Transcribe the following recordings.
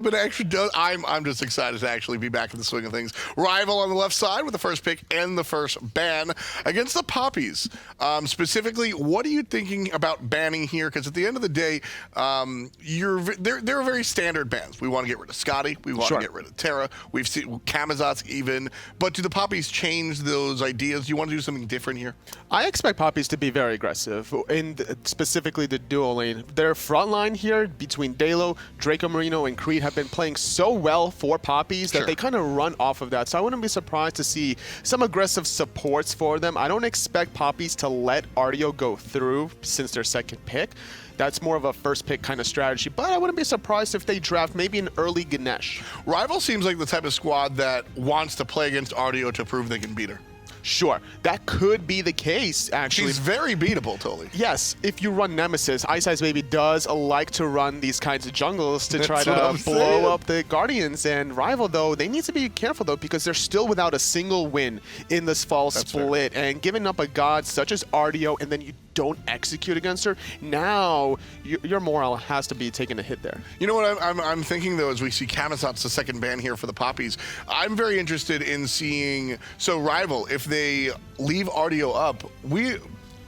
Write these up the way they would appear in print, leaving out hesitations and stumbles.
But actually, I'm just excited to actually be back in the swing of things. Rival on the left side with the first pick and the first ban against the Poppies. Specifically, what are you thinking about banning here? Because at the end of the day, they're very standard bans. We want to get rid of Scotty. We want to get rid of Terra. We've seen Kamazot's even. But do the Poppies change those ideas? Do you want to do something different here? I expect Poppies to be very aggressive, in specifically the duo lane. Their front line here between Dalo, Draco Marino, and Creed have been playing so well for Poppies that they kind of run off of that. So I wouldn't be surprised to see some aggressive supports for them. I don't expect Poppies to let Artio go through since their second pick. That's more of a first pick kind of strategy, but I wouldn't be surprised if they draft maybe an early Ganesh. Rival seems like the type of squad that wants to play against Artio to prove they can beat her. Sure, that could be the case, actually. She's very beatable, Tully. Yes, if you run Nemesis, Ice Ice Baby does like to run these kinds of jungles to try to blow up the Guardians. And Rival, though, they need to be careful, though, because they're still without a single win in this fall split. Fair. And giving up a god such as Artio, and then you don't execute against her, now your morale has to be taking a hit there. You know what I'm thinking, though, as we see Kamazot's the second ban here for the Poppies, I'm very interested in seeing, so Rival, if they leave Artio up,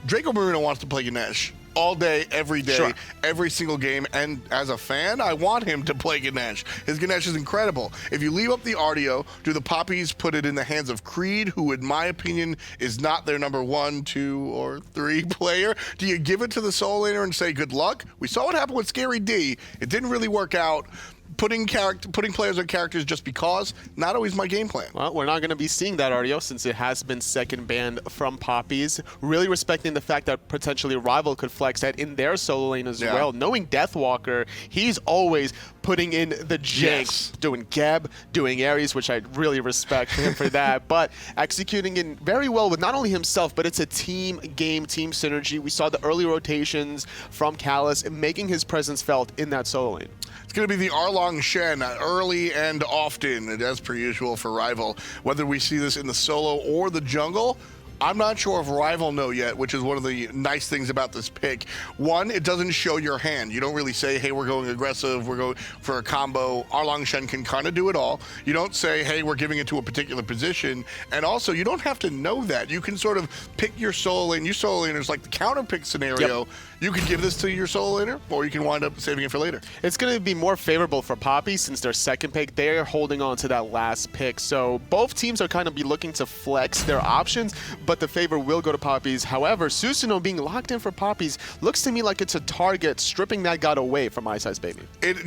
Draco Marino wants to play Ganesh all day, every day, every single game, and as a fan, I want him to play Ganesh. His Ganesh is incredible. If you leave up the Artio, do the Poppies put it in the hands of Creed, who in my opinion is not their number 1, 2, or 3 player? Do you give it to the solo laner and say good luck? We saw what happened with Scary D. It didn't really work out. Putting players on characters just because, not always my game plan. Well, we're not going to be seeing that, Artio, since it has been second banned from Poppies. Really respecting the fact that potentially Rival could flex that in their solo lane as well. Knowing Deathwalker, he's always putting in the jank, doing Geb, doing Ares, which I really respect him for that, but executing it very well with not only himself, but it's a team game, team synergy. We saw the early rotations from Callus making his presence felt in that solo lane. It's going to be the Arlong Shen early and often, as per usual for Rival. Whether we see this in the solo or the jungle, I'm not sure if Rival know yet, which is one of the nice things about this pick. One, it doesn't show your hand. You don't really say, hey, we're going aggressive, we're going for a combo. Arlong Shen can kind of do it all. You don't say, hey, we're giving it to a particular position. And also, you don't have to know that. You can sort of pick your solo lane. Your solo laner is like the counter pick scenario. You could give this to your solo laner, or you can wind up saving it for later. It's going to be more favorable for Poppy since their second pick. They're holding on to that last pick. So both teams are kind of be looking to flex their options, but the favor will go to Poppies. However, Susanoo being locked in for Poppies looks to me like it's a target stripping that god away from Ice Ice Baby. It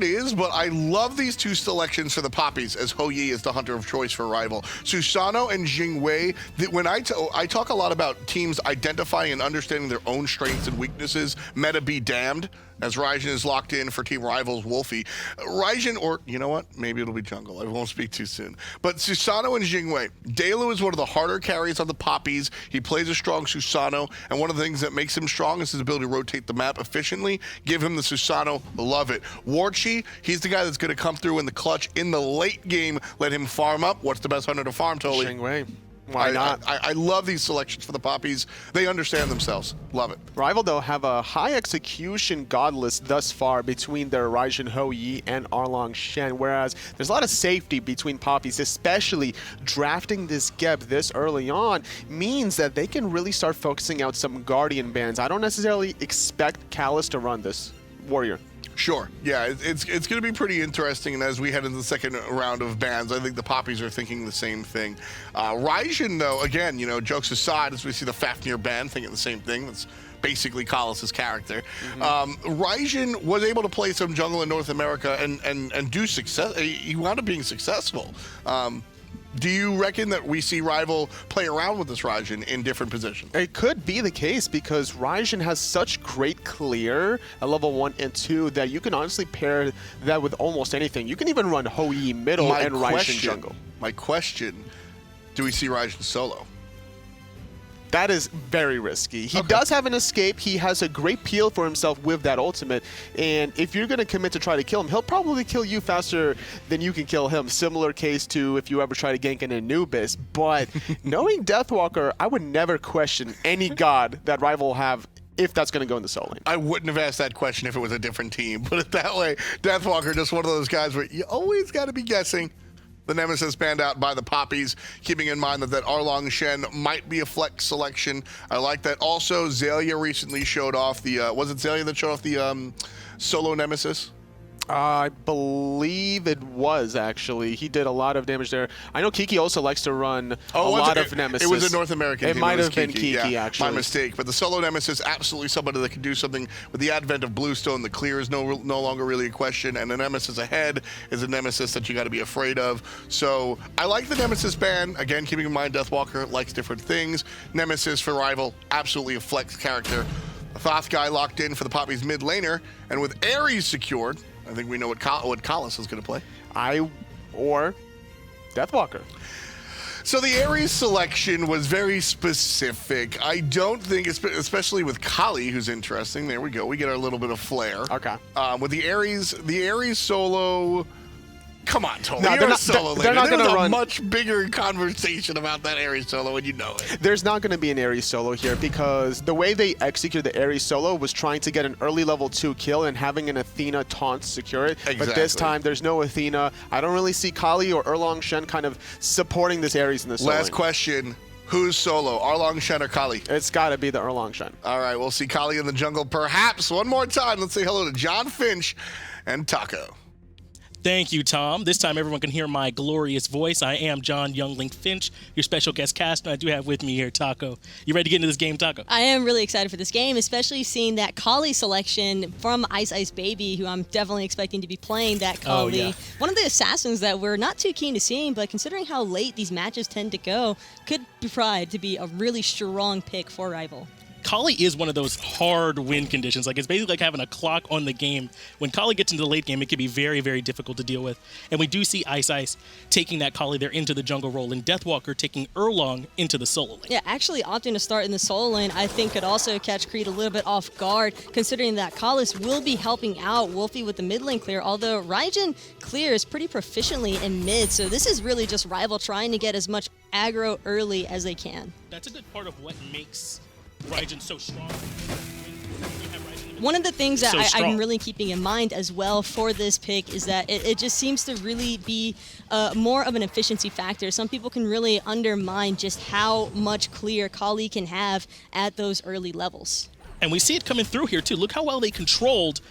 is, but I love these two selections for the Poppies, as Ho Yi is the hunter of choice for Rival. Susanoo and Jingwei, when I talk a lot about teams identifying and understanding their own strengths and weaknesses, meta be damned, as Raijin is locked in for Team Rival's Wolfie. Raijin, or you know what? Maybe it'll be jungle. I won't speak too soon. But Susanoo and Jingwei. Dalo is one of the harder carries on the Poppies. He plays a strong Susanoo, and one of the things that makes him strong is his ability to rotate the map efficiently. Give him the Susanoo. Love it. Warchi, he's the guy that's going to come through in the clutch in the late game. Let him farm up. What's the best hunter to farm, Totally? Jingwei. Why not? I love these selections for the Poppies. They understand themselves. Love it. Rival, though, have a high execution god list thus far between their Raijin Ho Yi and Arlong Shen, whereas there's a lot of safety between Poppies, especially drafting this Geb this early on means that they can really start focusing out some Guardian bans. I don't necessarily expect Callus to run this Warrior. Sure. Yeah, it's going to be pretty interesting, and as we head into the second round of bans, I think the Poppies are thinking the same thing. Raijin, though, again, you know, jokes aside, as we see the Fafnir ban thinking the same thing. That's basically Colossus' character. Raijin was able to play some jungle in North America and do success. He wound up being successful. Do you reckon that we see Rival play around with this Raijin in different positions? It could be the case because Raijin has such great clear at level 1 and 2 that you can honestly pair that with almost anything. You can even run Ho Yi middle and Raijin jungle. My question, do we see Raijin solo? That is very risky. He does have an escape. He has a great peel for himself with that ultimate. And if you're going to commit to try to kill him, he'll probably kill you faster than you can kill him. Similar case to if you ever try to gank an Anubis. But knowing Deathwalker, I would never question any god that Rival will have if that's going to go in the solo lane. I wouldn't have asked that question if it was a different team. Put it that way. Deathwalker, just one of those guys where you always got to be guessing. The Nemesis banned out by the Poppies, keeping in mind that Arlong Shen might be a flex selection. I like that. Also, Xayah recently showed off the, was it Xayah that showed off the solo Nemesis? I believe it was, actually. He did a lot of damage there. I know Kiki also likes to run a lot of Nemesis. It was a North American team. It might have been Kiki, actually. My mistake. But the solo Nemesis, absolutely somebody that can do something. With the advent of Bluestone, the clear is no longer really a question, and the Nemesis ahead is a Nemesis that you got to be afraid of. So I like the Nemesis ban. Again, keeping in mind Deathwalker likes different things. Nemesis for Rival, absolutely a flex character. A Thoth guy locked in for the Poppies mid laner, and with Ares secured, I think we know what Kalis is going to play. Or Deathwalker. So the Ares selection was very specific. I don't think, especially with Kali, who's interesting. There we go. We get our little bit of flair. Okay. With the Ares solo. Come on, Tony. No, they're not going to run. A much bigger conversation about that Ares solo, and you know it. There's not going to be an Ares solo here because the way they executed the Ares solo was trying to get an early level 2 kill and having an Athena taunt secure it. Exactly. But this time, there's no Athena. I don't really see Kali or Arlong Shen kind of supporting this Ares in the solo. Last question. Who's solo, Arlong Shen or Kali? It's got to be the Arlong Shen. All right, we'll see Kali in the jungle perhaps one more time. Let's say hello to John Finch and Taco. Thank you, Tom. This time everyone can hear my glorious voice. I am John Youngling Finch, your special guest cast, and I do have with me here Taco. You ready to get into this game, Taco? I am really excited for this game, especially seeing that Kali selection from Ice Ice Baby, who I'm definitely expecting to be playing that Kali. Oh, yeah. One of the assassins that we're not too keen to seeing, but considering how late these matches tend to go, could be tried to be a really strong pick for Rival. Kali is one of those hard win conditions. Like, it's basically like having a clock on the game. When Kali gets into the late game, it can be very, very difficult to deal with. And we do see Ice Ice taking that Kali there into the jungle role, and Deathwalker taking Arlong into the solo lane. Yeah, actually opting to start in the solo lane, I think could also catch Creed a little bit off guard, considering that Kalis will be helping out Wolfie with the mid lane clear, although Raijin clears pretty proficiently in mid, so this is really just Rival trying to get as much aggro early as they can. That's a good part of what makes Raijin so strong. One of the things that I'm really keeping in mind as well for this pick is that it just seems to really be more of an efficiency factor. Some people can really undermine just how much clear Kali can have at those early levels. And we see it coming through here too. Look how well they controlled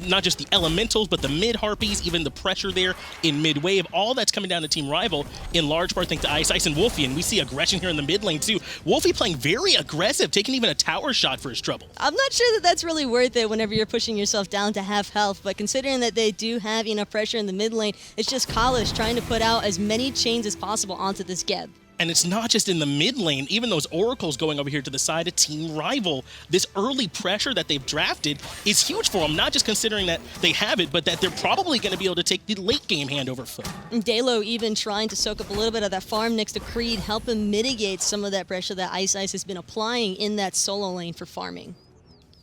not just the elementals, but the mid harpies, even the pressure there in mid wave. All that's coming down to Team Rival, in large part thanks to Ice Ice and Wolfie. And we see aggression here in the mid lane too. Wolfie playing very aggressive, taking even a tower shot for his trouble. I'm not sure that that's really worth it whenever you're pushing yourself down to half health, but considering that they do have enough pressure in the mid lane, it's just Kalish trying to put out as many chains as possible onto this Geb. And it's not just in the mid lane, even those oracles going over here to the side of Team Rival. This early pressure that they've drafted is huge for them, not just considering that they have it, but that they're probably going to be able to take the late game handover foot. And Dalo even trying to soak up a little bit of that farm next to Creed, help him mitigate some of that pressure that Ice Ice has been applying in that solo lane for farming.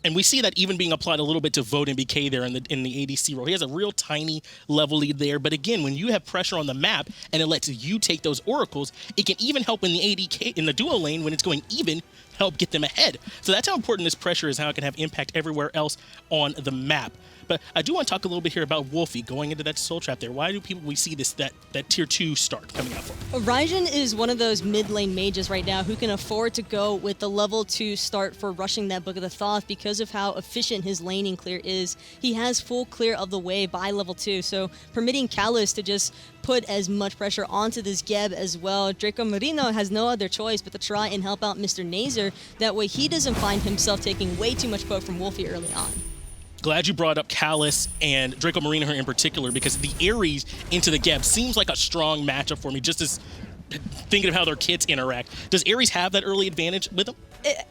And we see that even being applied a little bit to Vote and BK there in the ADC role. He has a real tiny level lead there. But again, when you have pressure on the map and it lets you take those oracles, it can even help in the ADK, in the duo lane, when it's going even, help get them ahead. So that's how important this pressure is, how it can have impact everywhere else on the map. But I do want to talk a little bit here about Wolfie going into that soul trap there. Why do we see this that tier 2 start coming out for him? Raijin is one of those mid lane mages right now who can afford to go with the level 2 start for rushing that Book of the Thoth because of how efficient his laning clear is. He has full clear of the way by level 2, so permitting Kalis to just put as much pressure onto this Geb as well. Draco Marino has no other choice but to try and help out Mr. Nazer. That way he doesn't find himself taking way too much poke from Wolfie early on. Glad you brought up Kalis and Draco Marino here in particular, because the Ares into the Geb seems like a strong matchup for me, just as thinking of how their kits interact. Does Ares have that early advantage with them?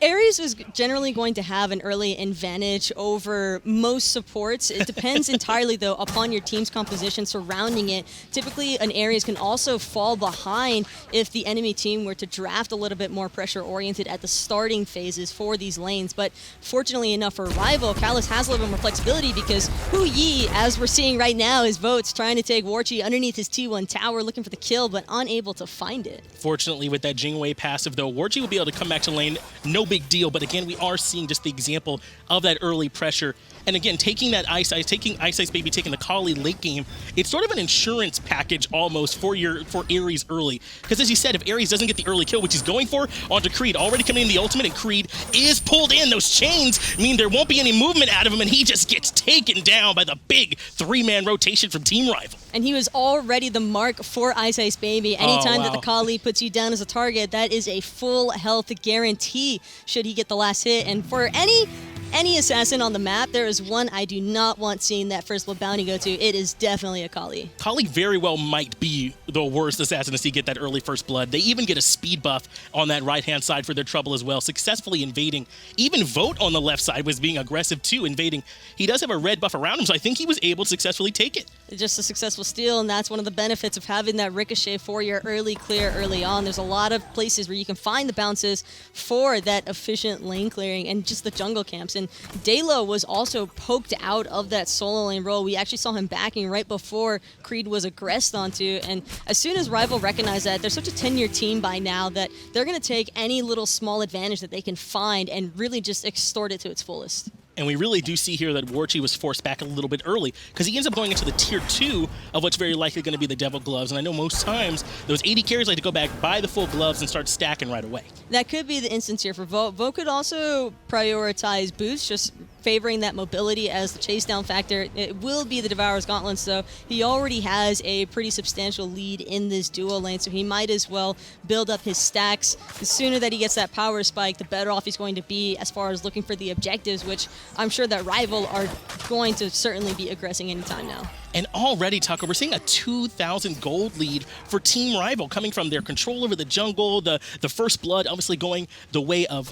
Ares is generally going to have an early advantage over most supports. It depends entirely, though, upon your team's composition surrounding it. Typically, an Ares can also fall behind if the enemy team were to draft a little bit more pressure-oriented at the starting phases for these lanes. But fortunately enough for Rival, Kalis has a little bit more flexibility because Hu Yi, as we're seeing right now, is Votes trying to take Warchi underneath his T1 tower, looking for the kill, but unable to find it. Fortunately, with that Jingwei passive, though, Warchi will be able to come back to lane no big deal. But again, we are seeing just the example of that early pressure. And again, taking that Ice Ice Baby, taking the Kali late game, it's sort of an insurance package almost for Ares early. Because as you said, if Ares doesn't get the early kill, which he's going for, onto Creed, already coming in the ultimate, and Creed is pulled in. Those chains mean there won't be any movement out of him, and he just gets taken down by the big 3-man rotation from Team Rival. And he was already the mark for Ice Ice Baby. Anytime that the Kali puts you down as a target, that is a full health guarantee should he get the last hit. And for any assassin on the map, there is one I do not want seeing that first blood bounty go to. It is definitely a Kali. Kali very well might be the worst assassin to see get that early first blood. They even get a speed buff on that right-hand side for their trouble as well, successfully invading. Even Vote on the left side was being aggressive too, invading. He does have a red buff around him, so I think he was able to successfully take it. Just a successful steal, and that's one of the benefits of having that ricochet for your early clear early on. There's a lot of places where you can find the bounces for that efficient lane clearing and just the jungle camps. And Dalo was also poked out of that solo lane role. We actually saw him backing right before Creed was aggressed onto. And as soon as Rival recognized that, they're such a 10-year team by now that they're going to take any little small advantage that they can find and really just extort it to its fullest. And we really do see here that Warchi was forced back a little bit early because he ends up going into the tier 2 of what's very likely going to be the Devil Gloves. And I know most times those 80 carries like to go back, buy the full gloves, and start stacking right away. That could be the instance here for Vote. Vote could also prioritize boots, just favoring that mobility as the chase down factor. It will be the Devourer's Gauntlet, so he already has a pretty substantial lead in this duo lane, so he might as well build up his stacks. The sooner that he gets that power spike, the better off he's going to be as far as looking for the objectives, which I'm sure that Rival are going to certainly be aggressing anytime now. And already, Taco, we're seeing a 2,000 gold lead for Team Rival coming from their control over the jungle, the first blood obviously going the way of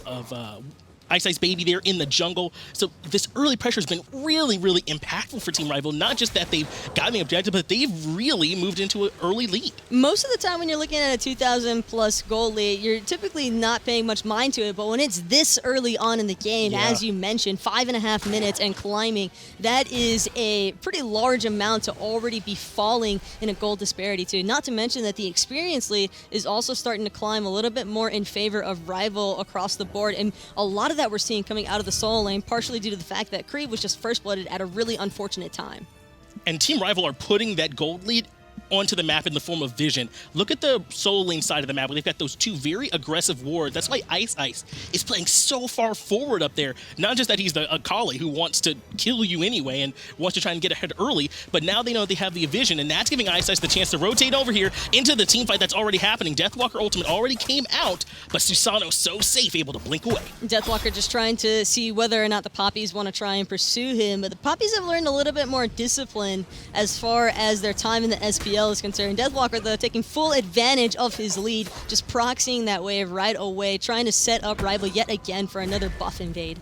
Ice Ice Baby there in the jungle. So this early pressure has been really, really impactful for Team Rival. Not just that they've gotten the objective, but they've really moved into an early lead. Most of the time when you're looking at a 2,000 plus goal lead, you're typically not paying much mind to it, but when it's this early on in the game, as you mentioned, 5.5 minutes and climbing, that is a pretty large amount to already be falling in a gold disparity to. Not to mention that the experience lead is also starting to climb a little bit more in favor of Rival across the board, and a lot of that we're seeing coming out of the solo lane, partially due to the fact that Creed was just first blooded at a really unfortunate time. And Team Rival are putting that gold lead onto the map in the form of vision. Look at the solo lane side of the map where they've got those two very aggressive wards. That's why Ice Ice is playing so far forward up there. Not just that he's a Kali who wants to kill you anyway and wants to try and get ahead early, but now they know they have the vision, and that's giving Ice Ice the chance to rotate over here into the team fight that's already happening. Deathwalker ultimate already came out, but Susano so safe, able to blink away. Deathwalker just trying to see whether or not the Poppies want to try and pursue him, but the Poppies have learned a little bit more discipline as far as their time in the SPL is concerned. Deathwalker, though, taking full advantage of his lead, just proxying that wave right away, trying to set up Rival yet again for another buff invade.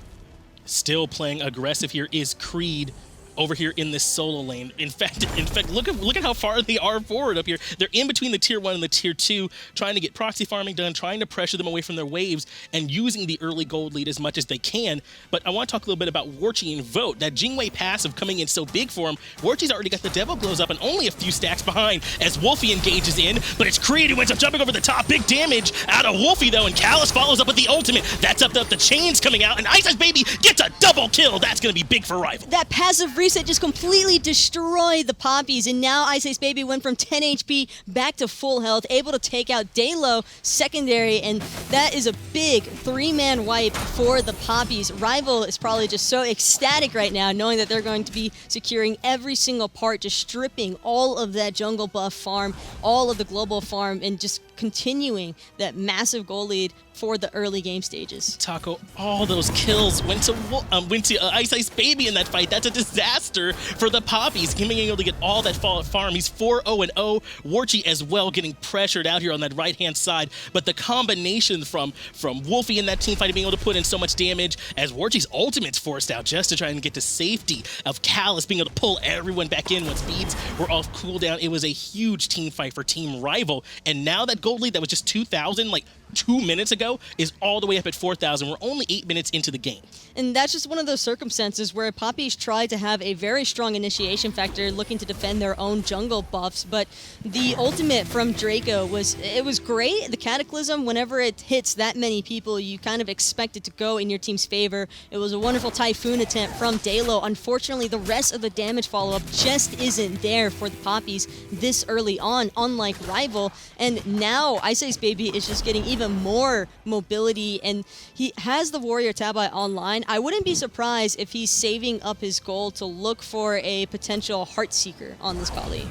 Still playing aggressive here is Creed over here in this solo lane. In fact, look at how far they are forward up here. They're in between the tier 1 and the tier 2, trying to get proxy farming done, trying to pressure them away from their waves, and using the early gold lead as much as they can. But I want to talk a little bit about Warchi and Vote. That Jingwei passive coming in so big for him. Warchi's already got the Devil Glows up and only a few stacks behind as Wolfie engages in, but it's Creed who ends up jumping over the top. Big damage out of Wolfie, though, and Callus follows up with the ultimate. That's up the chains coming out, and Ice Ice Baby gets a double kill. That's going to be big for Rival. That passive reset just completely destroyed the Poppies, and now Ice Ice Baby went from 10 HP back to full health, able to take out Dalo secondary, and that is a big 3-man wipe for the Poppies. Rival is probably just so ecstatic right now, knowing that they're going to be securing every single part, just stripping all of that jungle buff farm, all of the global farm, and just continuing that massive goal lead for the early game stages. Taco, all those kills went to Ice Ice Baby in that fight. That's a disaster for the Poppies. Him being able to get all that farm. He's 4-0-0. Warchi as well getting pressured out here on that right-hand side. But the combination from Wolfie in that team fight being able to put in so much damage as Warchi's ultimate's forced out just to try and get to safety, of Callus being able to pull everyone back in when speeds were off cooldown. It was a huge team fight for Team Rival. And now that gold lead that was just 2,000, like 2 minutes ago is all the way up at 4,000. We're only 8 minutes into the game. And that's just one of those circumstances where Poppies tried to have a very strong initiation factor looking to defend their own jungle buffs, but the ultimate from Draco was great. The Cataclysm, whenever it hits that many people, you kind of expect it to go in your team's favor. It was a wonderful Typhoon attempt from Dalo. Unfortunately, the rest of the damage follow-up just isn't there for the Poppies this early on, unlike Rival. And now Ice Ice Baby is just getting even more mobility, and he has the Warrior Tabi online. I wouldn't be surprised if he's saving up his gold to look for a potential Heartseeker on this Kali.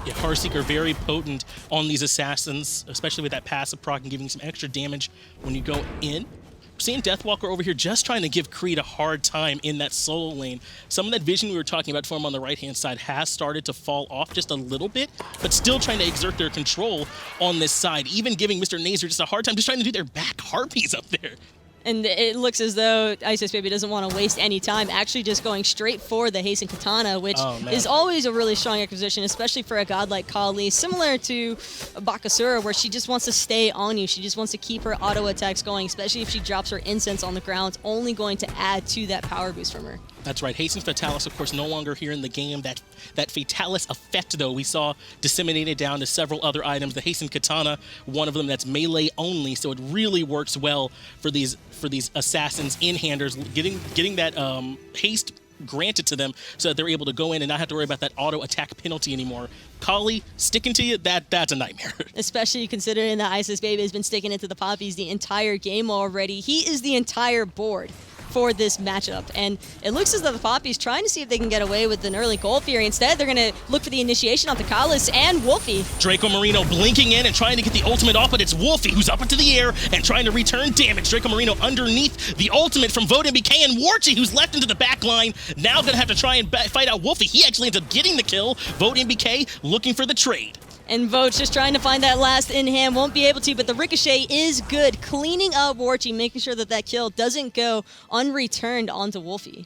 Yeah, Heartseeker very potent on these assassins, especially with that passive proc and giving some extra damage when you go in. Seeing Deathwalker over here just trying to give Creed a hard time in that solo lane. Some of that vision we were talking about for him on the right-hand side has started to fall off just a little bit, but still trying to exert their control on this side, even giving Mr. Nazer just a hard time, just trying to do their back harpies up there. And it looks as though Ice Ice Baby doesn't want to waste any time, actually just going straight for the Hasten Katana, which is always a really strong acquisition, especially for a god like Kali, similar to Bakasura, where she just wants to stay on you. She just wants to keep her auto attacks going, especially if she drops her incense on the ground. It's only going to add to that power boost from her. That's right. Hasten Fatalis, of course, no longer here in the game. That Fatalis effect, though, we saw disseminated down to several other items. The Hasten Katana, one of them that's melee only, so it really works well for these assassins in-handers, getting that haste granted to them so that they're able to go in and not have to worry about that auto attack penalty anymore. Kali, sticking to you, that's a nightmare. Especially considering that Ice Ice Baby has been sticking it to the Poppies the entire game already. He is the entire board for this matchup, and it looks as though the Poppies trying to see if they can get away with an early Gold Fury. Instead, they're going to look for the initiation onto Kalis and Wolfie. Draco Marino blinking in and trying to get the ultimate off, but it's Wolfie who's up into the air and trying to return damage. Draco Marino underneath the ultimate from Vote MBK, and Warchi, who's left into the back line, now going to have to try and fight out Wolfie. He actually ends up getting the kill. Vote MBK looking for the trade. And Vote's just trying to find that last in hand, won't be able to, but the ricochet is good, cleaning up Warchi, making sure that that kill doesn't go unreturned onto Wolfie.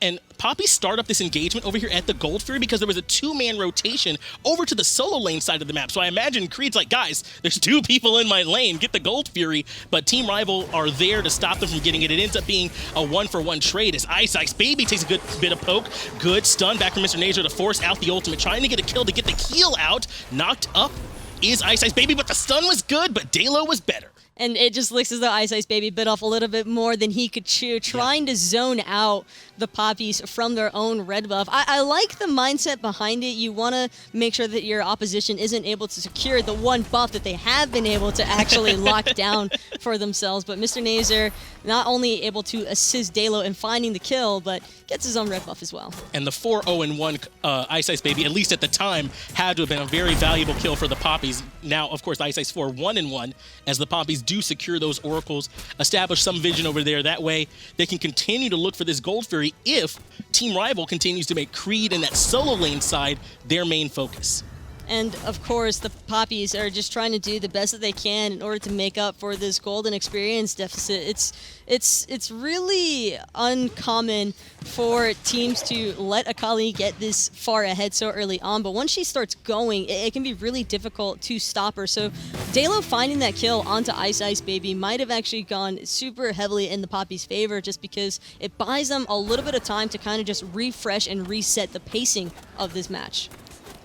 And Poppy start up this engagement over here at the Gold Fury because there was a 2-man rotation over to the solo lane side of the map. So I imagine Creed's like, guys, there's 2 people in my lane, get the Gold Fury. But Team Rival are there to stop them from getting it. It ends up being a 1-for-1 trade as Ice Ice Baby takes a good bit of poke. Good stun back from Mr. Nazer to force out the ultimate, trying to get a kill to get the heal out. Knocked up is Ice Ice Baby, but the stun was good, but Dalo was better. And it just looks as though Ice Ice Baby bit off a little bit more than he could chew, trying to zone out the Poppies from their own red buff. I like the mindset behind it. You want to make sure that your opposition isn't able to secure the one buff that they have been able to actually lock down for themselves. But Mr. Nazer not only able to assist Dalo in finding the kill, but gets his own red buff as well. And the 4-0-1 Ice Ice Baby, at least at the time, had to have been a very valuable kill for the Poppies. Now, of course, Ice Ice 4 1-1 as the Poppies do secure those oracles, establish some vision over there. That way, they can continue to look for this Gold Fury if Team Rival continues to make Creed and that solo lane side their main focus. And of course, the Poppies are just trying to do the best that they can in order to make up for this golden experience deficit. It's really uncommon for teams to let Akali get this far ahead so early on, but once she starts going, it can be really difficult to stop her. So Dalo finding that kill onto Ice Ice Baby might have actually gone super heavily in the Poppies' favor, just because it buys them a little bit of time to kind of just refresh and reset the pacing of this match.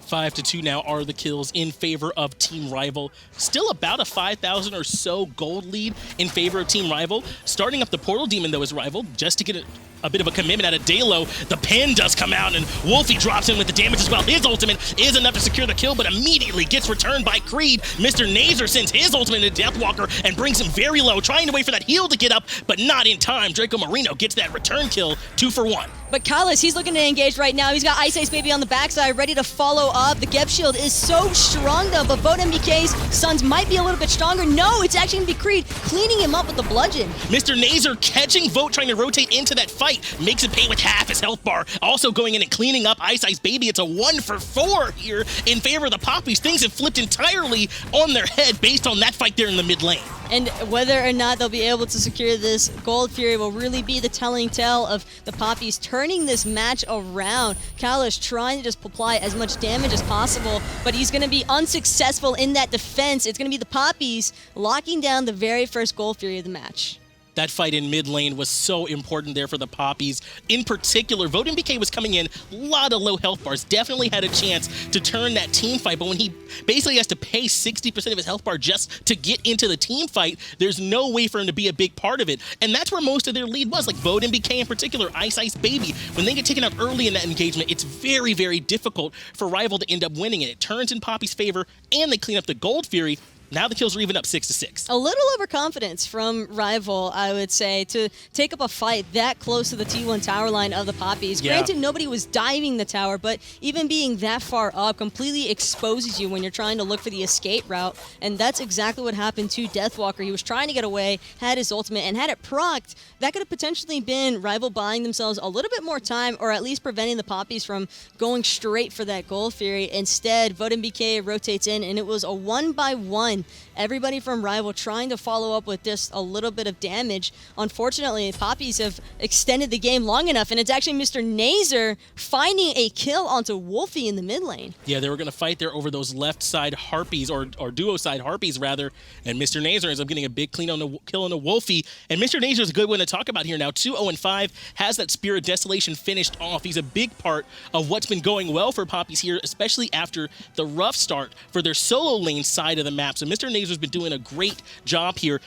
5-2 now are the kills in favor of Team Rival. Still about a 5,000 or so gold lead in favor of Team Rival. Starting up the Portal Demon, though, is Rival, just to get a bit of a commitment out of Dalo. The pin does come out, and Wolfie drops in with the damage as well. His ultimate is enough to secure the kill, but immediately gets returned by Creed. Mr. Nazer sends his ultimate into Deathwalker and brings him very low, trying to wait for that heal to get up, but not in time. Draco Marino gets that return kill, 2-for-1. But Kalis, he's looking to engage right now. He's got Ice Ice Baby on the backside, ready to follow up. The Geb Shield is so strong, though, but Vote MBK's Suns might be a little bit stronger. No, it's actually going to be Creed cleaning him up with the bludgeon. Mr. Nazer catching Vote, trying to rotate into that fight. Makes him pay with half his health bar. Also going in and cleaning up Ice Ice Baby. It's a 1-for-4 here in favor of the Poppies. Things have flipped entirely on their head based on that fight there in the mid lane. And whether or not they'll be able to secure this Gold Fury will really be the telling tale of the Poppies turning this match around. Kalish trying to just apply as much damage as possible, but he's going to be unsuccessful in that defense. It's going to be the Poppies locking down the very first Gold Fury of the match. That fight in mid lane was so important there for the Poppies. In particular, VoteMBK was coming in, a lot of low health bars, definitely had a chance to turn that team fight, but when he basically has to pay 60% of his health bar just to get into the team fight, there's no way for him to be a big part of it. And that's where most of their lead was, like VoteMBK in particular, Ice Baby. When they get taken out early in that engagement, it's very, very difficult for Rival to end up winning it. It turns in Poppy's favor, and they clean up the Gold Fury. Now the kills are even up 6-6. A little overconfidence from Rival, I would say, to take up a fight that close to the T1 tower line of the Poppies. Yeah. Granted, nobody was diving the tower, but even being that far up completely exposes you when you're trying to look for the escape route, and that's exactly what happened to Deathwalker. He was trying to get away, had his ultimate, and had it procced. That could have potentially been Rival buying themselves a little bit more time, or at least preventing the Poppies from going straight for that Gold Fury. Instead, VoteMBK rotates in, and it was a 1-by-1. Everybody from Rival trying to follow up with just a little bit of damage. Unfortunately, Poppies have extended the game long enough, and it's actually Mr. Nazer finding a kill onto Wolfie in the mid lane. Yeah, they were going to fight there over those left side Harpies, or duo side Harpies rather, and Mr. Nazer ends up getting a big clean on the kill on the Wolfie. And Mr. Nazer is a good one to talk about here now. 2-0-5, has that Spirit Desolation finished off. He's a big part of what's been going well for Poppies here, especially after the rough start for their solo lane side of the map. So Mr. Nazer's been doing a great job here.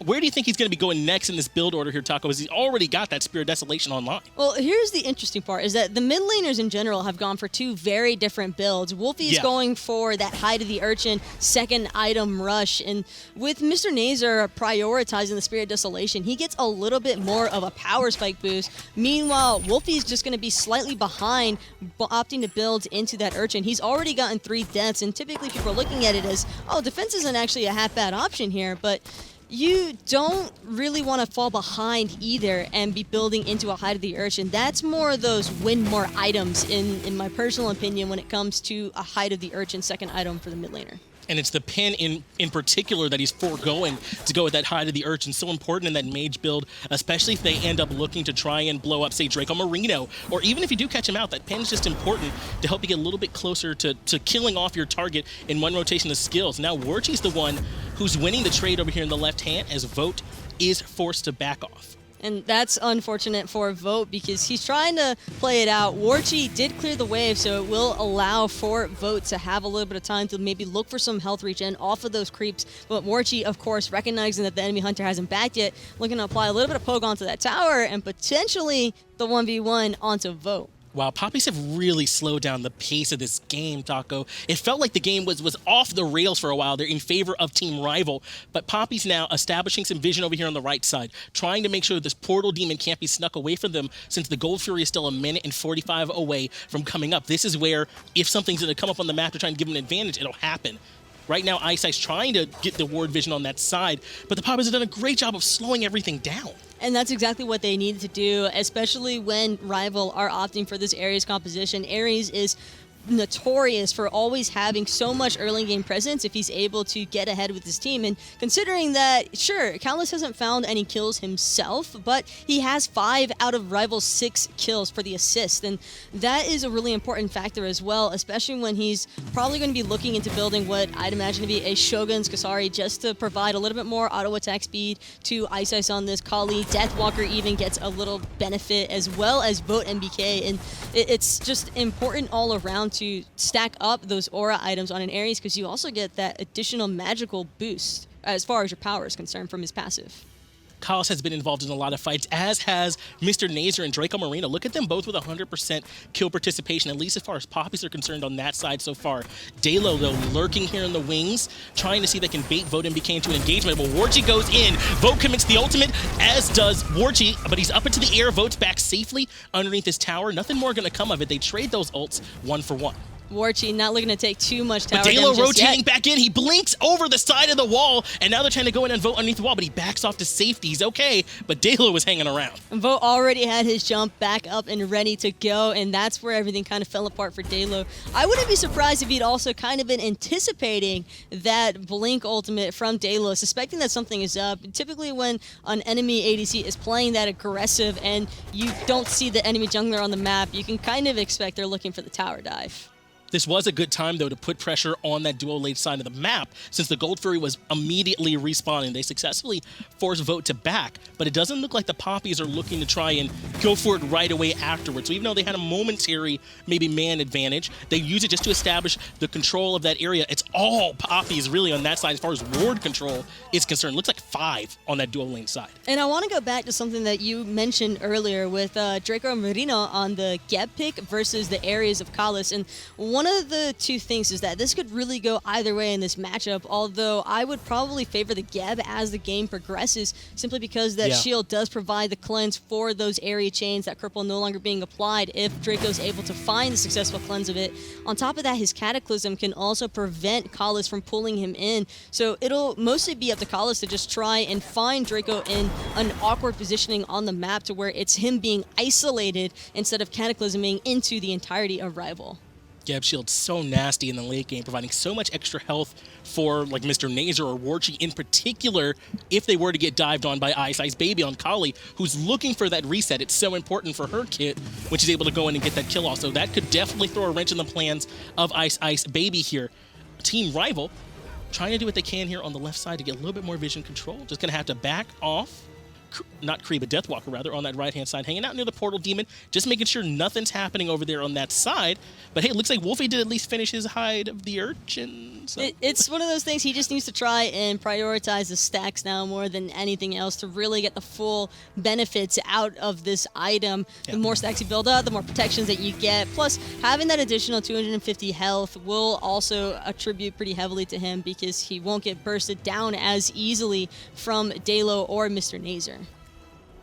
Where do you think he's going to be going next in this build order here, Taco? Because he's already got that Spirit Desolation online. Well, here's the interesting part, is that the mid laners in general have gone for two very different builds. Wolfie's going for that Hide of the Urchin second item rush, and with Mr. Nazer prioritizing the Spirit Desolation, he gets a little bit more of a power spike boost. Meanwhile, Wolfie's just going to be slightly behind, opting to build into that Urchin. He's already gotten 3 deaths, and typically people are looking at it as, oh, defense isn't actually a half-bad option here, but you don't really want to fall behind either and be building into a Hide of the Urchin. That's more of those win more items, in my personal opinion, when it comes to a Hide of the Urchin second item for the mid laner. And it's the pin in particular that he's foregoing to go with that Hide of the Urchin. So important in that mage build, especially if they end up looking to try and blow up, say, Draco Marino, or even if you do catch him out, that pin is just important to help you get a little bit closer to killing off your target in one rotation of skills. Now, Warchi's the one who's winning the trade over here in the left hand, as Vote is forced to back off. And that's unfortunate for Vote because he's trying to play it out. Warchi did clear the wave, so it will allow for Vote to have a little bit of time to maybe look for some health regen off of those creeps. But Warchi, of course, recognizing that the enemy hunter hasn't backed yet, looking to apply a little bit of poke onto that tower and potentially the 1v1 onto Vote. Wow, Poppies have really slowed down the pace of this game, Taco. It felt like the game was off the rails for a while. They're in favor of Team Rival, but Poppies now establishing some vision over here on the right side, trying to make sure this Portal Demon can't be snuck away from them since the Gold Fury is still 1:45 away from coming up. This is where, if something's going to come up on the map to try and give them an advantage, it'll happen. Right now, Ice's trying to get the ward vision on that side, but the Poppies have done a great job of slowing everything down. And that's exactly what they needed to do, especially when Rival are opting for this Ares composition. Ares is notorious for always having so much early game presence if he's able to get ahead with his team. And considering that, sure, Kalish hasn't found any kills himself, but he has 5 out of Rival's 6 kills for the assist. And that is a really important factor as well, especially when he's probably going to be looking into building what I'd imagine to be a Shogun's Kasari just to provide a little bit more auto attack speed to Ice on this Kali. Deathwalker even gets a little benefit, as well as VoteMBK. And it's just important all around to stack up those aura items on an Ares, because you also get that additional magical boost as far as your power is concerned from his passive. Kalish has been involved in a lot of fights, as has Mr. Nazer and Draco Marino. Look at them both with 100% kill participation, at least as far as Poppies are concerned on that side so far. Dalo, though, lurking here in the wings, trying to see if they can bait VoteMBK into an engagement. But Warchi goes in. Vote commits the ultimate, as does Warchi, but he's up into the air. Vote's back safely underneath his tower. Nothing more going to come of it. They trade those ults 1 for 1. Warchi not looking to take too much tower But Dalo damage just rotating yet. back in. He blinks over the side of the wall, and now they're trying to go in and vote underneath the wall, but he backs off to safety. He's okay, but Dalo was hanging around. Vote already had his jump back up and ready to go, and that's where everything kind of fell apart for Dalo. I wouldn't be surprised if he'd also kind of been anticipating that blink ultimate from Dalo, suspecting that something is up. Typically when an enemy ADC is playing that aggressive and you don't see the enemy jungler on the map, you can kind of expect they're looking for the tower dive. This was a good time, though, to put pressure on that dual lane side of the map, since the Gold Fury was immediately respawning. They successfully forced Vote to back, but it doesn't look like the Poppies are looking to try and go for it right away afterwards. So even though they had a momentary, maybe man advantage, they use it just to establish the control of that area. It's all Poppies really on that side as far as ward control is concerned. Looks like 5 on that dual lane side. And I want to go back to something that you mentioned earlier with Draco Marino on the Geb pick versus the areas of Kalis. And one of the two things is that this could really go either way in this matchup, although I would probably favor the Geb as the game progresses, simply because that shield does provide the cleanse for those area chains, that cripple no longer being applied if Draco's able to find the successful cleanse of it. On top of that, his Cataclysm can also prevent Kalis from pulling him in, so it'll mostly be up to Kalis to just try and find Draco in an awkward positioning on the map to where it's him being isolated instead of Cataclysming into the entirety of Rival. Geb Shield's so nasty in the late game, providing so much extra health for like Mr. Nazer or Warchi in particular if they were to get dived on by Ice Baby on Kali, who's looking for that reset. It's so important for her kit when she's able to go in and get that kill off. So that could definitely throw a wrench in the plans of Ice Baby here. Team Rival trying to do what they can here on the left side to get a little bit more vision control. Just going to have to back off. Not Kree, but Deathwalker, rather, on that right-hand side, hanging out near the Portal Demon, just making sure nothing's happening over there on that side. But hey, it looks like Wolfie did at least finish his hide of the Urchin. So. It's one of those things he just needs to try and prioritize the stacks now more than anything else to really get the full benefits out of this item. Yeah. The more stacks you build up, the more protections that you get. Plus, having that additional 250 health will also attribute pretty heavily to him because he won't get bursted down as easily from Dalo or Mr. Nazer.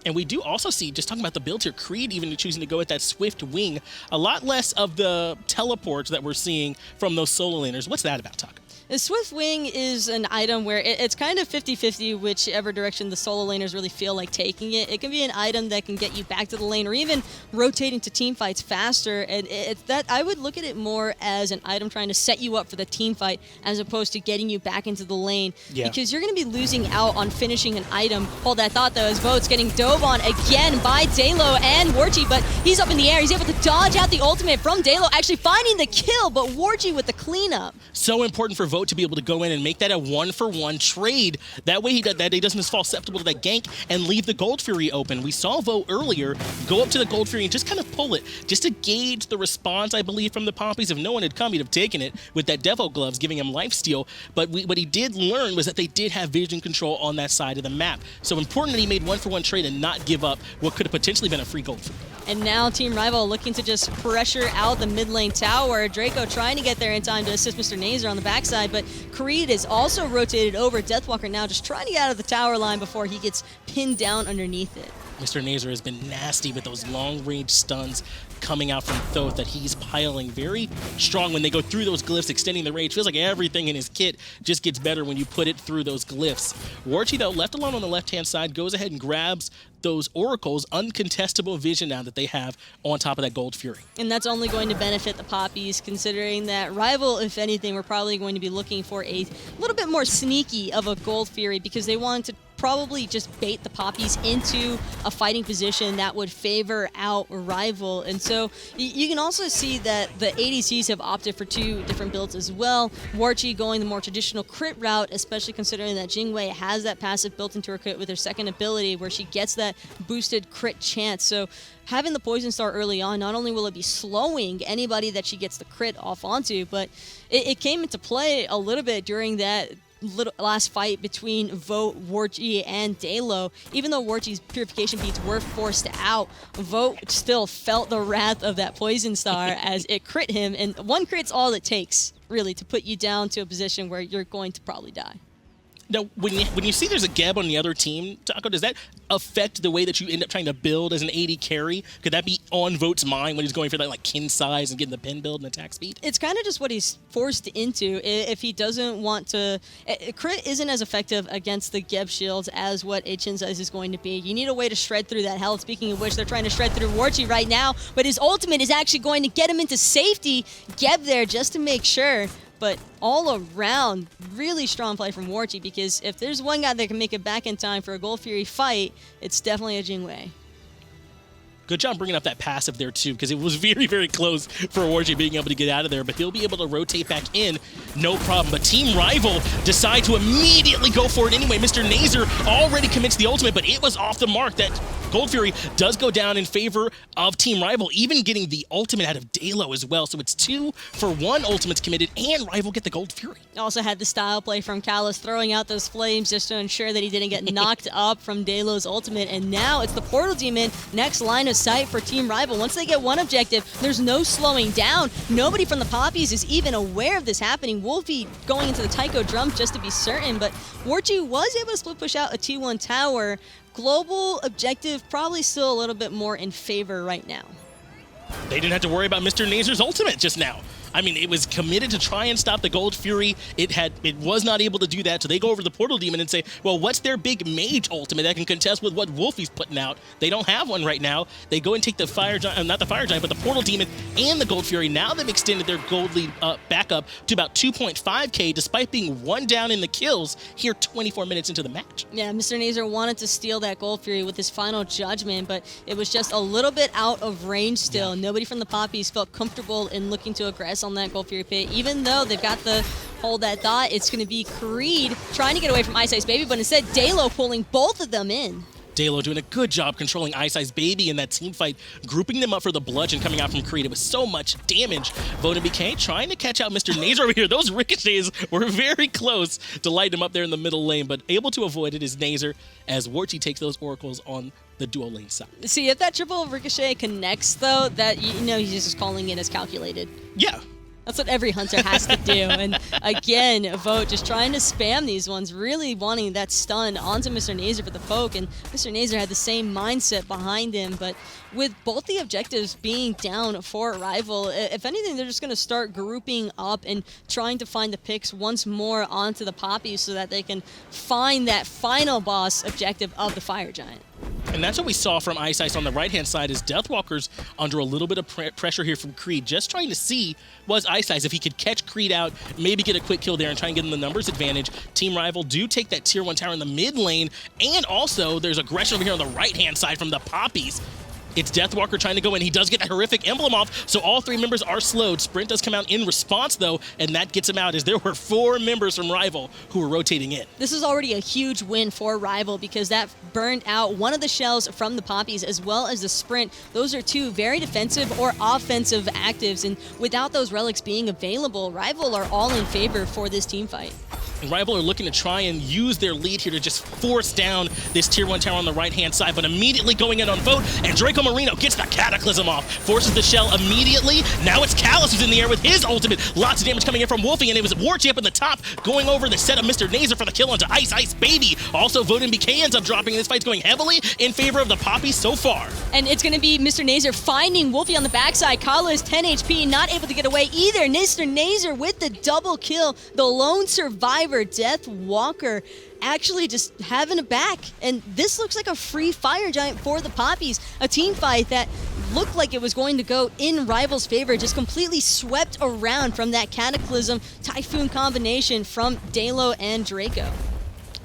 And we do also see, just talking about the build here, Creed even choosing to go with that Swift Wing. A lot less of the teleports that we're seeing from those solo laners. What's that about, Tuck? The Swift Wing is an item where it's kind of 50-50 whichever direction the solo laners really feel like taking it. It can be an item that can get you back to the lane or even rotating to team fights faster. And that I would look at it more as an item trying to set you up for the team fight as opposed to getting you back into the lane. Yeah. Because you're going to be losing out on finishing an item. Hold that thought though, as Vote's getting dove on again by Dalo and Warchi, but he's up in the air. He's able to dodge out the ultimate from Dalo, actually finding the kill, but Warchi with the cleanup. So important for Vote to be able to go in and make that a 1-for-1 trade. That way he doesn't fall susceptible to that gank and leave the Gold Fury open. We saw Vote earlier go up to the Gold Fury and just kind of pull it, just to gauge the response, I believe, from the Poppies. If no one had come, he'd have taken it with that Devo Gloves, giving him lifesteal. But what he did learn was that they did have vision control on that side of the map. So important that he made 1-for-1 trade and not give up what could have potentially been a free Gold Fury. And now Team Rival looking to just pressure out the mid lane tower. Draco trying to get there in time to assist Mr. Nazer on the backside, but Creed is also rotated over. Deathwalker now just trying to get out of the tower line before he gets pinned down underneath it. Mr. Nazer has been nasty with those long-range stuns coming out from Thoth that he's piling very strong when they go through those glyphs, extending the range. Feels like everything in his kit just gets better when you put it through those glyphs. Warchi, though, left alone on the left-hand side, goes ahead and grabs those oracles, uncontestable vision now that they have on top of that Gold Fury. And that's only going to benefit the Poppies, considering that Rival, if anything, we're probably going to be looking for a little bit more sneaky of a Gold Fury because they wanted to probably just bait the Poppies into a fighting position that would favor out Rival. And so you can also see that the ADCs have opted for 2 different builds as well. Warchi going the more traditional crit route, especially considering that Jingwei has that passive built into her crit with her second ability where she gets that boosted crit chance. So having the Poison Star early on, not only will it be slowing anybody that she gets the crit off onto, but it came into play a little bit during that last fight between Vote, Warchi, and Dalo. Even though Warchi's purification beads were forced out, Vote still felt the wrath of that Poison Star as it crit him, and 1 crit's all it takes, really, to put you down to a position where you're going to probably die. Now, when you see there's a Geb on the other team, Taco, does that affect the way that you end up trying to build as an AD carry? Could that be on Vote's mind when he's going for that like kin size and getting the pin build and attack speed? It's kind of just what he's forced into if he doesn't want to. Crit isn't as effective against the Geb shields as what Ichin size is going to be. You need a way to shred through that health. Speaking of which, they're trying to shred through Warchi right now, but his ultimate is actually going to get him into safety. Geb there just to make sure. But all around, really strong play from Warchi, because if there's one guy that can make it back in time for a Gold Fury fight, it's definitely a Jingwei. Good job bringing up that passive there, too, because it was very, very close for Warchi being able to get out of there, but he'll be able to rotate back in, no problem. But Team Rival decide to immediately go for it anyway. Mr. Nazer already commits the ultimate, but it was off the mark. That Gold Fury does go down in favor of Team Rival, even getting the ultimate out of Dalo as well. So it's 2 for 1 ultimates committed, and Rival get the Gold Fury. Also had the style play from Callus, throwing out those flames just to ensure that he didn't get knocked up from Dalo's ultimate. And now it's the Portal Demon, next line of sight for Team Rival. Once they get one objective, there's no slowing down. Nobody from the Poppies is even aware of this happening. Wolfie going into the Taiko drum just to be certain, but Warchi was able to split push out a T1 tower. Global objective probably still a little bit more in favor right now. They didn't have to worry about Mr. Nazer's ultimate just now. I mean, it was committed to try and stop the Gold Fury. It was not able to do that, so they go over to the Portal Demon and say, well, what's their big mage ultimate that can contest with what Wolfie's putting out? They don't have one right now. They go and take the Fire Giant, not the Fire Giant, but the Portal Demon and the Gold Fury. Now they've extended their gold lead back up to about 2.5K, despite being 1 down in the kills here 24 minutes into the match. Yeah, Mr. Nazer wanted to steal that Gold Fury with his final judgment, but it was just a little bit out of range still. Yeah. Nobody from the Poppies felt comfortable in looking to aggress on that Gold Fury pit, even though they've got the hold that thought. It's going to be Creed trying to get away from Ice Ice Baby, but instead Dalo pulling both of them in. Dalo doing a good job controlling Ice Ice Baby in that team fight, grouping them up for the bludgeon coming out from Creed. It was so much damage. Voden BK trying to catch out Mr. Nazer over here. Those ricochets were very close to light him up there in the middle lane, but able to avoid it is Nazer as Warchi takes those oracles on the dual lane side. See, if that triple ricochet connects, though, that he's just calling it as calculated. Yeah. That's what every hunter has to do. And again, Vote just trying to spam these ones, really wanting that stun onto Mr. Nazer for the poke. And Mr. Nazer had the same mindset behind him. But with both the objectives being down for Rival, if anything, they're just going to start grouping up and trying to find the picks once more onto the Poppies so that they can find that final boss objective of the Fire Giant. And that's what we saw from Ice Ice on the right-hand side is Deathwalker's under a little bit of pressure here from Creed, just trying to see was Ice Ice if he could catch Creed out, maybe get a quick kill there and try and get him the numbers advantage. Team Rival do take that tier 1 tower in the mid lane, and also there's aggression over here on the right-hand side from the Poppies. It's Deathwalker trying to go in. He does get that horrific emblem off, so all 3 members are slowed. Sprint does come out in response, though, and that gets him out as there were 4 members from Rival who were rotating in. This is already a huge win for Rival because that burned out one of the shells from the Poppies as well as the Sprint. Those are 2 very defensive or offensive actives, and without those relics being available, Rival are all in favor for this team fight. And Rival are looking to try and use their lead here to just force down this tier 1 tower on the right-hand side, but immediately going in on Vote, and Draco Marino gets the Cataclysm off, forces the shell immediately. Now it's Callus who's in the air with his ultimate. Lots of damage coming in from Wolfie, and it was Warchi up in the top, going over the set of Mr. Nazer for the kill onto Ice Ice Baby. Also, Vote and BK ends up dropping. This fight's going heavily in favor of the Poppies so far. And it's going to be Mr. Nazer finding Wolfie on the backside. Callus, 10 HP, not able to get away either. Mr. Nazer with the double kill, the lone survivor. Deathwalker actually just having it back, and this looks like a free Fire Giant for the Poppies. A team fight that looked like it was going to go in Rival's favor, just completely swept around from that Cataclysm Typhoon combination from Dalo and Draco.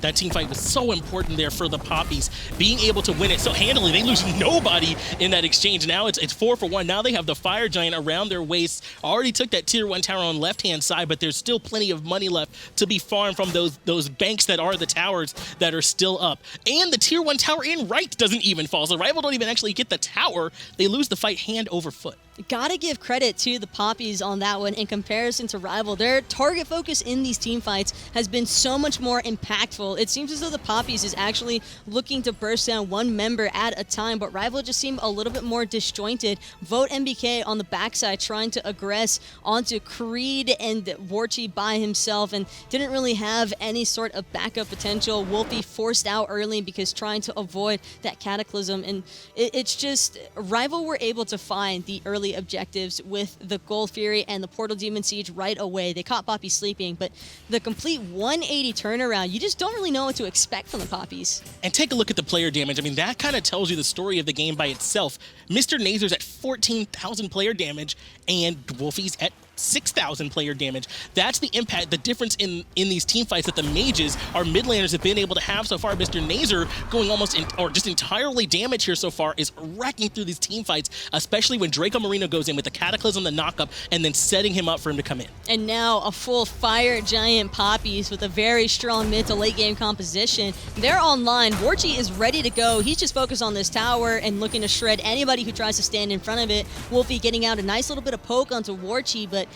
That team fight was so important there for the Poppies, being able to win it so handily. They lose nobody in that exchange. Now it's 4 for 1. Now they have the Fire Giant around their waist. Already took that tier 1 tower on left-hand side, but there's still plenty of money left to be farmed from those banks that are the towers that are still up. And the tier 1 tower in right doesn't even fall. So Rival don't even actually get the tower. They lose the fight hand over foot. Gotta give credit to the Poppies on that one in comparison to Rival. Their target focus in these team fights has been so much more impactful. It seems as though the Poppies is actually looking to burst down one member at a time, but Rival just seemed a little bit more disjointed. Vote MBK on the backside trying to aggress onto Creed and Warchi by himself and didn't really have any sort of backup potential. Wolfie forced out early because trying to avoid that Cataclysm, and it's just Rival were able to find the early objectives with the Gold Fury and the Portal Demon Siege right away. They caught Poppy sleeping, but the complete 180 turnaround, you just don't really know what to expect from the Poppies. And take a look at the player damage. I mean, that kind of tells you the story of the game by itself. Mr. Nazer's at 14,000 player damage, and Wolfie's at 6,000 player damage. That's the impact, the difference in these team fights that the mages, our mid laners, have been able to have so far. Mr. Nazer going almost or just entirely damaged here so far is wrecking through these team fights, especially when Draco Marino goes in with the Cataclysm, the knockup, and then setting him up for him to come in. And now a full Fire Giant Poppies with a very strong mid to late game composition. They're online. Warchi is ready to go. He's just focused on this tower and looking to shred anybody who tries to stand in front of it. Wolfie getting out a nice little bit of poke onto Warchi, but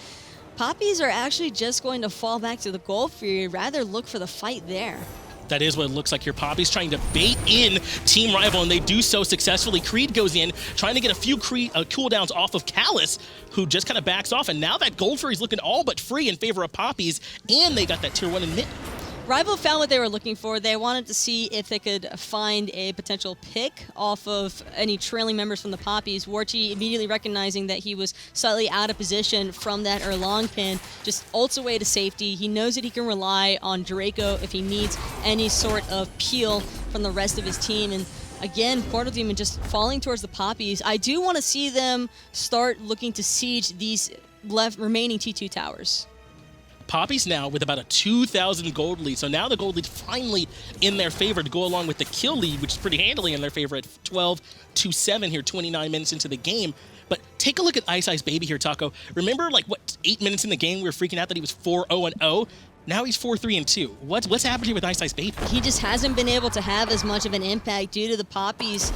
Poppies are actually just going to fall back to the Gold Fury, rather look for the fight there. That is what it looks like here. Poppy's trying to bait in Team Rival, and they do so successfully. Creed goes in, trying to get a few cooldowns off of Callus, who just kind of backs off, and now that Gold Fury's looking all but free in favor of Poppies, and they got that tier 1 in mid. Rival found what they were looking for. They wanted to see if they could find a potential pick off of any trailing members from the Poppies. Warchi immediately recognizing that he was slightly out of position from that Erlong pin, just ults away to safety. He knows that he can rely on Draco if he needs any sort of peel from the rest of his team. And again, Portal Demon just falling towards the Poppies. I do want to see them start looking to siege these remaining T2 towers. Poppies now with about a 2,000 gold lead. So now the gold lead finally in their favor to go along with the kill lead, which is pretty handily in their favor at 12-7 here, 29 minutes into the game. But take a look at Ice Baby here, Taco. Remember, like, what, 8 minutes in the game we were freaking out that he was 4-0-0? Now he's 4-3-2. What's happening with Ice Baby? He just hasn't been able to have as much of an impact due to the Poppies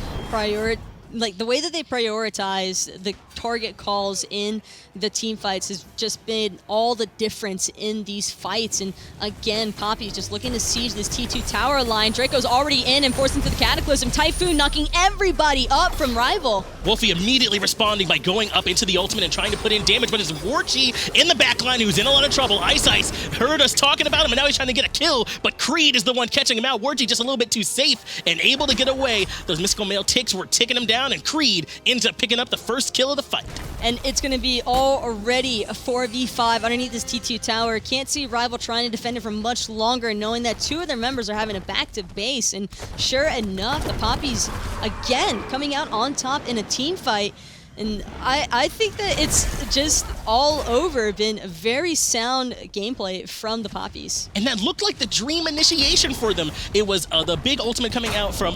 the way that they prioritize the target calls in the team fights has just been all the difference in these fights. And again, Poppy's just looking to siege this T2 tower line. Draco's already in and forced into the Cataclysm. Typhoon knocking everybody up from Rival. Wolfie immediately responding by going up into the ultimate and trying to put in damage, but it's Warchi in the backline who's in a lot of trouble. Ice heard us talking about him, and now he's trying to get a kill, but Creed is the one catching him out. Warchi just a little bit too safe and able to get away. Those mystical male ticks were ticking him down, and Creed ends up picking up the first kill of the fight. And it's going to be already a 4v5 underneath this T2 tower. Can't see Rival trying to defend it for much longer, knowing that two of their members are having to back to base. And sure enough, the Poppies, again, coming out on top in a team fight. And I think that it's just all over been a very sound gameplay from the Poppies. And that looked like the dream initiation for them. It was the big ultimate coming out from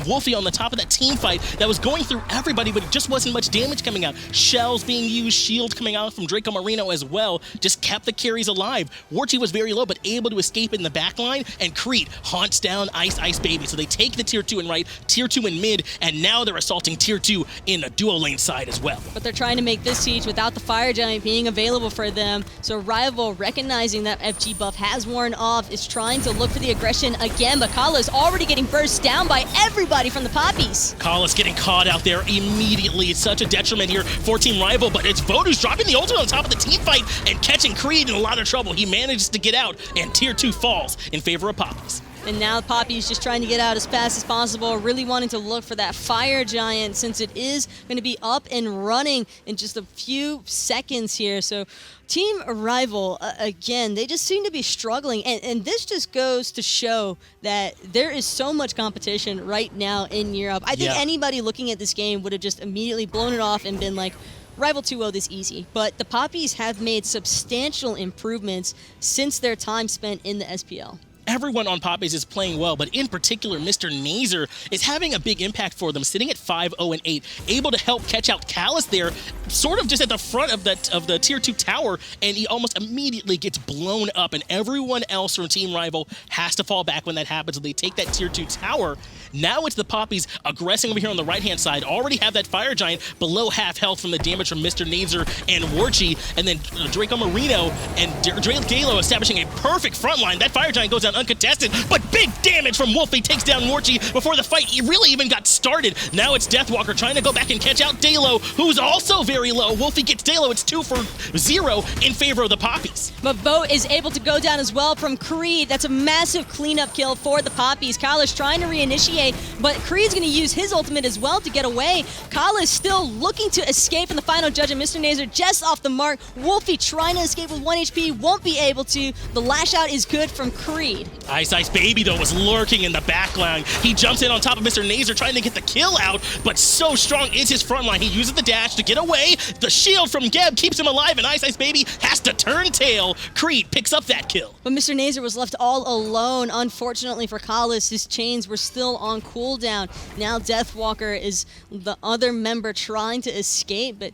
Wolfie on the top of that team fight that was going through everybody, but it just wasn't much damage coming out. Shells being used, shield coming out from Draco Marino as well, just kept the carries alive. Warchi was very low, but able to escape in the backline, and Creed haunts down Ice Baby. So they take the tier 2 in right, tier 2 in mid, and now they're assaulting tier 2 in the duo lane side as well. But they're trying to make this siege without the Fire Giant being available for them. So Rival, recognizing that FG buff has worn off, is trying to look for the aggression again, but Kala is already getting burst down by everybody from the Poppies. Kala's getting caught out there immediately. It's such a detriment here for Team Rival, but it's Vodu's dropping the ultimate on top of the team fight and catching Creed in a lot of trouble. He manages to get out, and tier 2 falls in favor of Poppies. And now Poppy's just trying to get out as fast as possible, really wanting to look for that Fire Giant since it is going to be up and running in just a few seconds here. So Team Rival, again, they just seem to be struggling. And this just goes to show that there is so much competition right now in Europe. I think anybody looking at this game would have just immediately blown it off and been like, Rival 2-0 this easy. But the Poppies have made substantial improvements since their time spent in the SPL. Everyone on Poppies is playing well, but in particular, Mr. Nazer is having a big impact for them, sitting at 5-0-8, able to help catch out Callus there, sort of just at the front of the tier 2 tower, and he almost immediately gets blown up, and everyone else from Team Rival has to fall back when that happens. They take that tier 2 tower. Now it's the Poppies aggressing over here on the right-hand side. Already have that Fire Giant below half health from the damage from Mr. Nazer and Warchi, and then Draco Marino and Dalo establishing a perfect front line. That Fire Giant goes down uncontested, but big damage from Wolfie takes down Warchi before the fight really even got started. Now it's Deathwalker trying to go back and catch out Dalo, who's also very low. Wolfie gets Dalo. It's 2 for 0 in favor of the Poppies. But Boat is able to go down as well from Creed. That's a massive cleanup kill for the Poppies. Kala's trying to reinitiate, but Creed's going to use his ultimate as well to get away. Kala's still looking to escape in the final judge, and Mr. Nazer just off the mark. Wolfie trying to escape with 1 HP, won't be able to. The lash out is good from Creed. Ice Baby, though, was lurking in the back line. He jumps in on top of Mr. Nazer trying to get the kill out, but so strong is his front line. He uses the dash to get away. The shield from Geb keeps him alive, and Ice Baby has to turn tail. Creed picks up that kill. But Mr. Nazer was left all alone. Unfortunately for Kalas, his chains were still on cooldown. Now Deathwalker is the other member trying to escape, but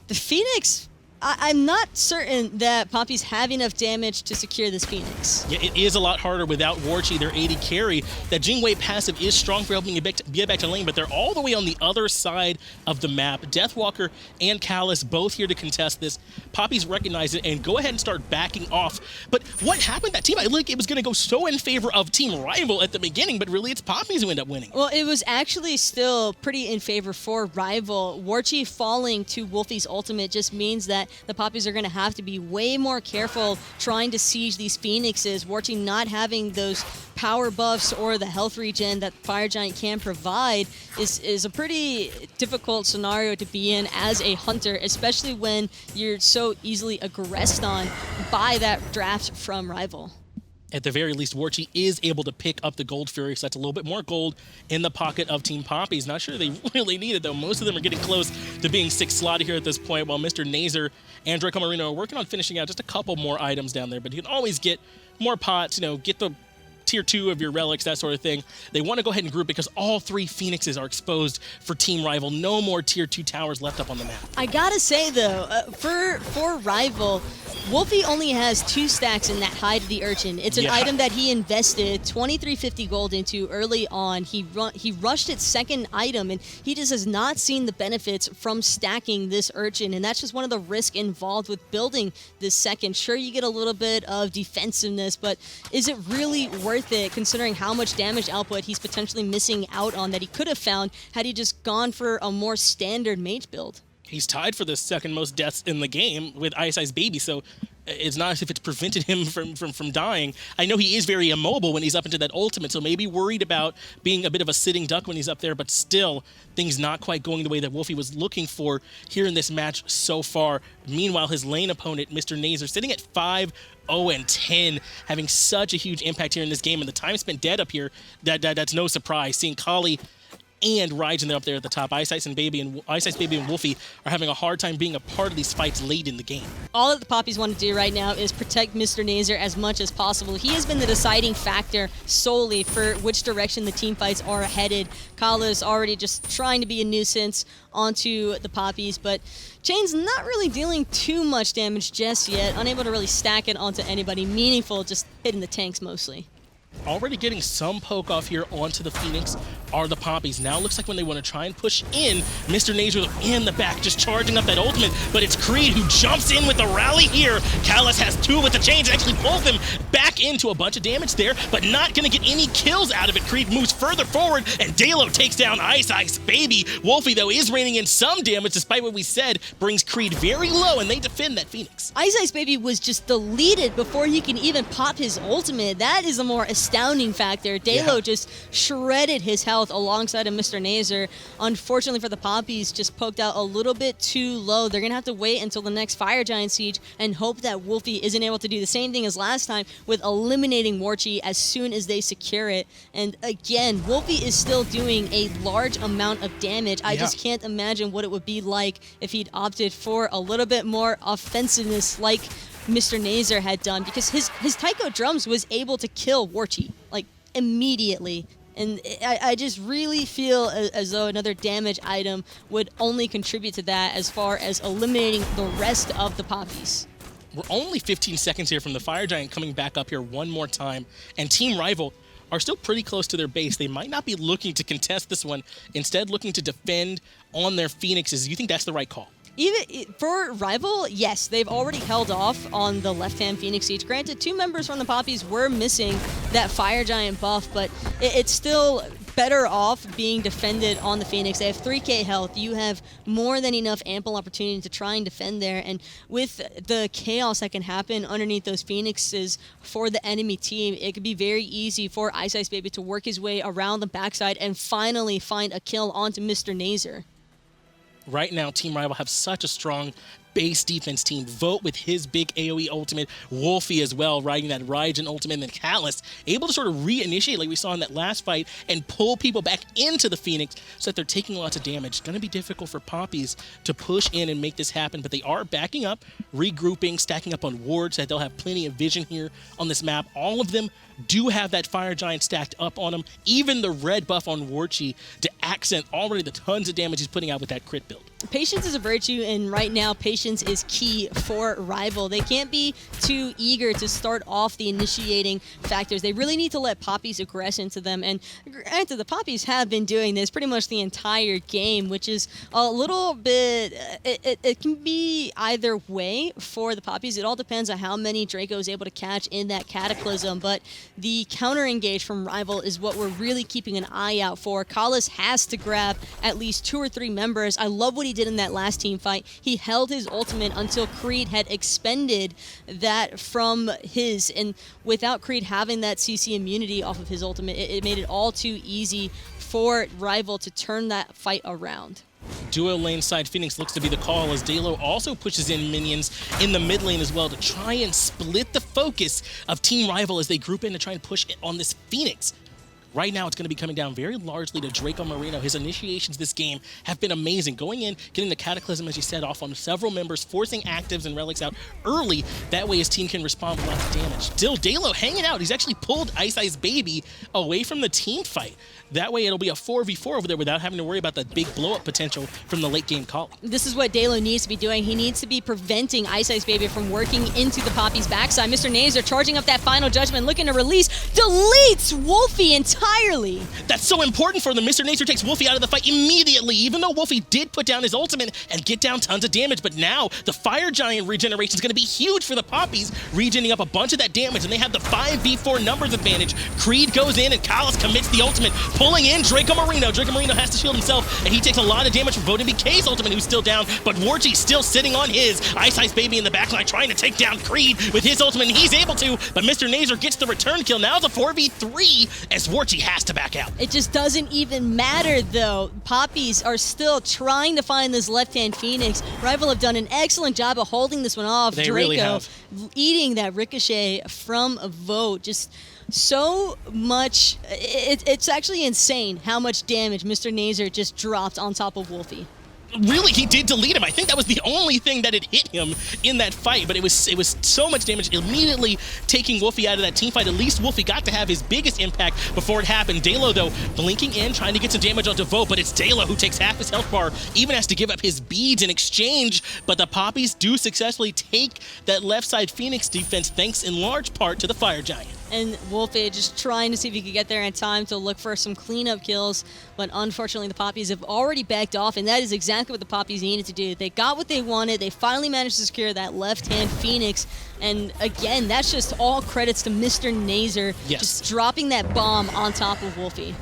the Phoenix, I'm not certain that Poppy's have enough damage to secure this Phoenix. Yeah, it is a lot harder without Warchi, their AD carry. That Jingwei passive is strong for helping you get back to lane, but they're all the way on the other side of the map. Deathwalker and Kalas both here to contest this. Poppy's recognize it and go ahead and start backing off. But what happened that team? I think it was going to go so in favor of Team Rival at the beginning, but really it's Poppy's who end up winning. Well, it was actually still pretty in favor for Rival. Warchi falling to Wolfie's ultimate just means that the Poppies are going to have to be way more careful trying to siege these Phoenixes. Warchi not having those power buffs or the health regen that Fire Giant can provide is a pretty difficult scenario to be in as a hunter, especially when you're so easily aggressed on by that draft from Rival. At the very least, Warchi is able to pick up the Gold Fury, so that's a little bit more gold in the pocket of Team Poppies. Not sure they really need it, though. Most of them are getting close to being 6 slotted here at this point, while Mr. Nazer and Draco Marino are working on finishing out just a couple more items down there. But you can always get more pots, get the tier 2 of your relics, that sort of thing. They want to go ahead and group because all 3 Phoenixes are exposed for Team Rival. No more tier 2 towers left up on the map. I gotta say though, for Rival, Wolfie only has 2 stacks in that Hide the Urchin. It's an item that he invested 2350 gold into early on. He rushed its second item, and he just has not seen the benefits from stacking this Urchin, and that's just one of the risks involved with building this second. Sure, you get a little bit of defensiveness, but is it really worth it considering how much damage output he's potentially missing out on that he could have found had he just gone for a more standard mage build? He's tied for the second most deaths in the game with Ice Baby, so it's not as if it's prevented him from dying. I know he is very immobile when he's up into that ultimate, so maybe worried about being a bit of a sitting duck when he's up there, but still, things not quite going the way that Wolfie was looking for here in this match so far. Meanwhile, his lane opponent, Mr. Nazer, sitting at 5-0-10, having such a huge impact here in this game, and the time spent dead up here, that's no surprise. Seeing Kali and Raijin up there at the top. Ice Baby and Wolfie are having a hard time being a part of these fights late in the game. All that the Poppies want to do right now is protect Mr. Nazer as much as possible. He has been the deciding factor solely for which direction the team fights are headed. Kala is already just trying to be a nuisance onto the Poppies, but Chain's not really dealing too much damage just yet, unable to really stack it onto anybody meaningful, just hitting the tanks mostly. Already getting some poke off here onto the Phoenix are the Poppies. Now it looks like when they want to try and push in, Mr. Nazer in the back, just charging up that ultimate, but it's Creed who jumps in with the rally here. Kalas has 2 with the chains, actually pulls them back into a bunch of damage there, but not going to get any kills out of it. Creed moves further forward, and Dalo takes down Ice Baby. Wolfie, though, is raining in some damage, despite what we said, brings Creed very low, and they defend that Phoenix. Ice Baby was just deleted before he can even pop his ultimate. That is a more astounding factor. Dalo just shredded his health alongside of Mr. Nazer. Unfortunately for the Poppies, just poked out a little bit too low. They're going to have to wait until the next Fire Giant siege and hope that Wolfie isn't able to do the same thing as last time with eliminating Warchi as soon as they secure it. And again, Wolfie is still doing a large amount of damage. I just can't imagine what it would be like if he'd opted for a little bit more offensiveness like Mr. Nazer had done, because his Taiko Drums was able to kill Warchi like immediately. And I just really feel as though another damage item would only contribute to that as far as eliminating the rest of the Poppies. We're only 15 seconds here from the Fire Giant coming back up here one more time, and Team Rival are still pretty close to their base. They might not be looking to contest this one, instead looking to defend on their Phoenixes. You think that's the right call? Even for Rival, yes, they've already held off on the left-hand Phoenix Siege. Granted, 2 members from the Poppies were missing that Fire Giant buff, but it's still better off being defended on the Phoenix. They have 3k health. You have more than enough ample opportunity to try and defend there. And with the chaos that can happen underneath those Phoenixes for the enemy team, it could be very easy for Ice Ice Baby to work his way around the backside and finally find a kill onto Mr. Nazer. Right now, Team Rival have such a strong base defense team. Vote with his big AoE ultimate. Wolfie as well, riding that Raijin ultimate. And then Callus, able to sort of reinitiate like we saw in that last fight and pull people back into the Phoenix so that they're taking lots of damage. It's going to be difficult for Poppies to push in and make this happen, but they are backing up, regrouping, stacking up on wards so that they'll have plenty of vision here on this map. All of them do have that Fire Giant stacked up on them. Even the red buff on Warchi to accent already the tons of damage he's putting out with that crit build. Patience is a virtue, and right now, patience is key for Rival. They can't be too eager to start off the initiating factors. They really need to let Poppies aggress into them, and granted, the Poppies have been doing this pretty much the entire game, which is a little bit... It can be either way for the Poppies. It all depends on how many Draco is able to catch in that Cataclysm, but the counter-engage from Rival is what we're really keeping an eye out for. Callus has to grab at least 2 or 3 members. I love what he did in that last team fight. He held his ultimate until Creed had expended that from his, and without Creed having that CC immunity off of his ultimate, it made it all too easy for Rival to turn that fight around. Duo lane side Phoenix looks to be the call as Dalo also pushes in minions in the mid lane as well to try and split the focus of Team Rival as they group in to try and push on this Phoenix. Right now, it's going to be coming down very largely to Draco Marino. His initiations this game have been amazing. Going in, getting the Cataclysm, as you said, off on several members, forcing actives and relics out early. That way his team can respond with lots of damage. Still, Dalo hanging out. He's actually pulled Ice Ice Baby away from the team fight. That way it'll be a 4v4 over there without having to worry about that big blow-up potential from the late-game call. This is what Dalo needs to be doing. He needs to be preventing Ice Ice Baby from working into the Poppy's backside. Mr. Nazer charging up that final judgment, looking to release, deletes Wolfie entirely. That's so important for them. Mr. Nazer takes Wolfie out of the fight immediately, even though Wolfie did put down his ultimate and get down tons of damage. But now the Fire Giant regeneration is going to be huge for the Poppies, regening up a bunch of that damage, and they have the 5v4 numbers advantage. Creed goes in, and Callus commits the ultimate, pulling in Draco Marino. Draco Marino has to shield himself, and he takes a lot of damage from Voden BK's ultimate, who's still down, but Warchi's still sitting on his. Ice Ice Baby in the backline trying to take down Creed with his ultimate, and he's able to, but Mr. Nazer gets the return kill. Now it's a 4v3 as Warchi has to back out. It just doesn't even matter, though. Poppies are still trying to find this left-hand Phoenix. Rival have done an excellent job of holding this one off. They Draco really have. eating that ricochet from a vote. Just so much. It's actually insane how much damage Mr. Nazer just dropped on top of Wolfie. Really, he did delete him. I think that was the only thing that had hit him in that fight, but it was so much damage, immediately taking Wolfie out of that team fight. At least Wolfie got to have his biggest impact before it happened. Dalo, though, blinking in, trying to get some damage onto Vote, but it's Dalo who takes half his health bar, even has to give up his beads in exchange, but the Poppies do successfully take that left side Phoenix defense, thanks in large part to the Fire Giant. And Wolfie just trying to see if he could get there in time to look for some cleanup kills, but unfortunately the Poppies have already backed off, and that is exactly what the Poppies needed to do. They got what they wanted. They finally managed to secure that left-hand Phoenix, and again, that's just all credits to Mr. Nazer, just dropping that bomb on top of Wolfie.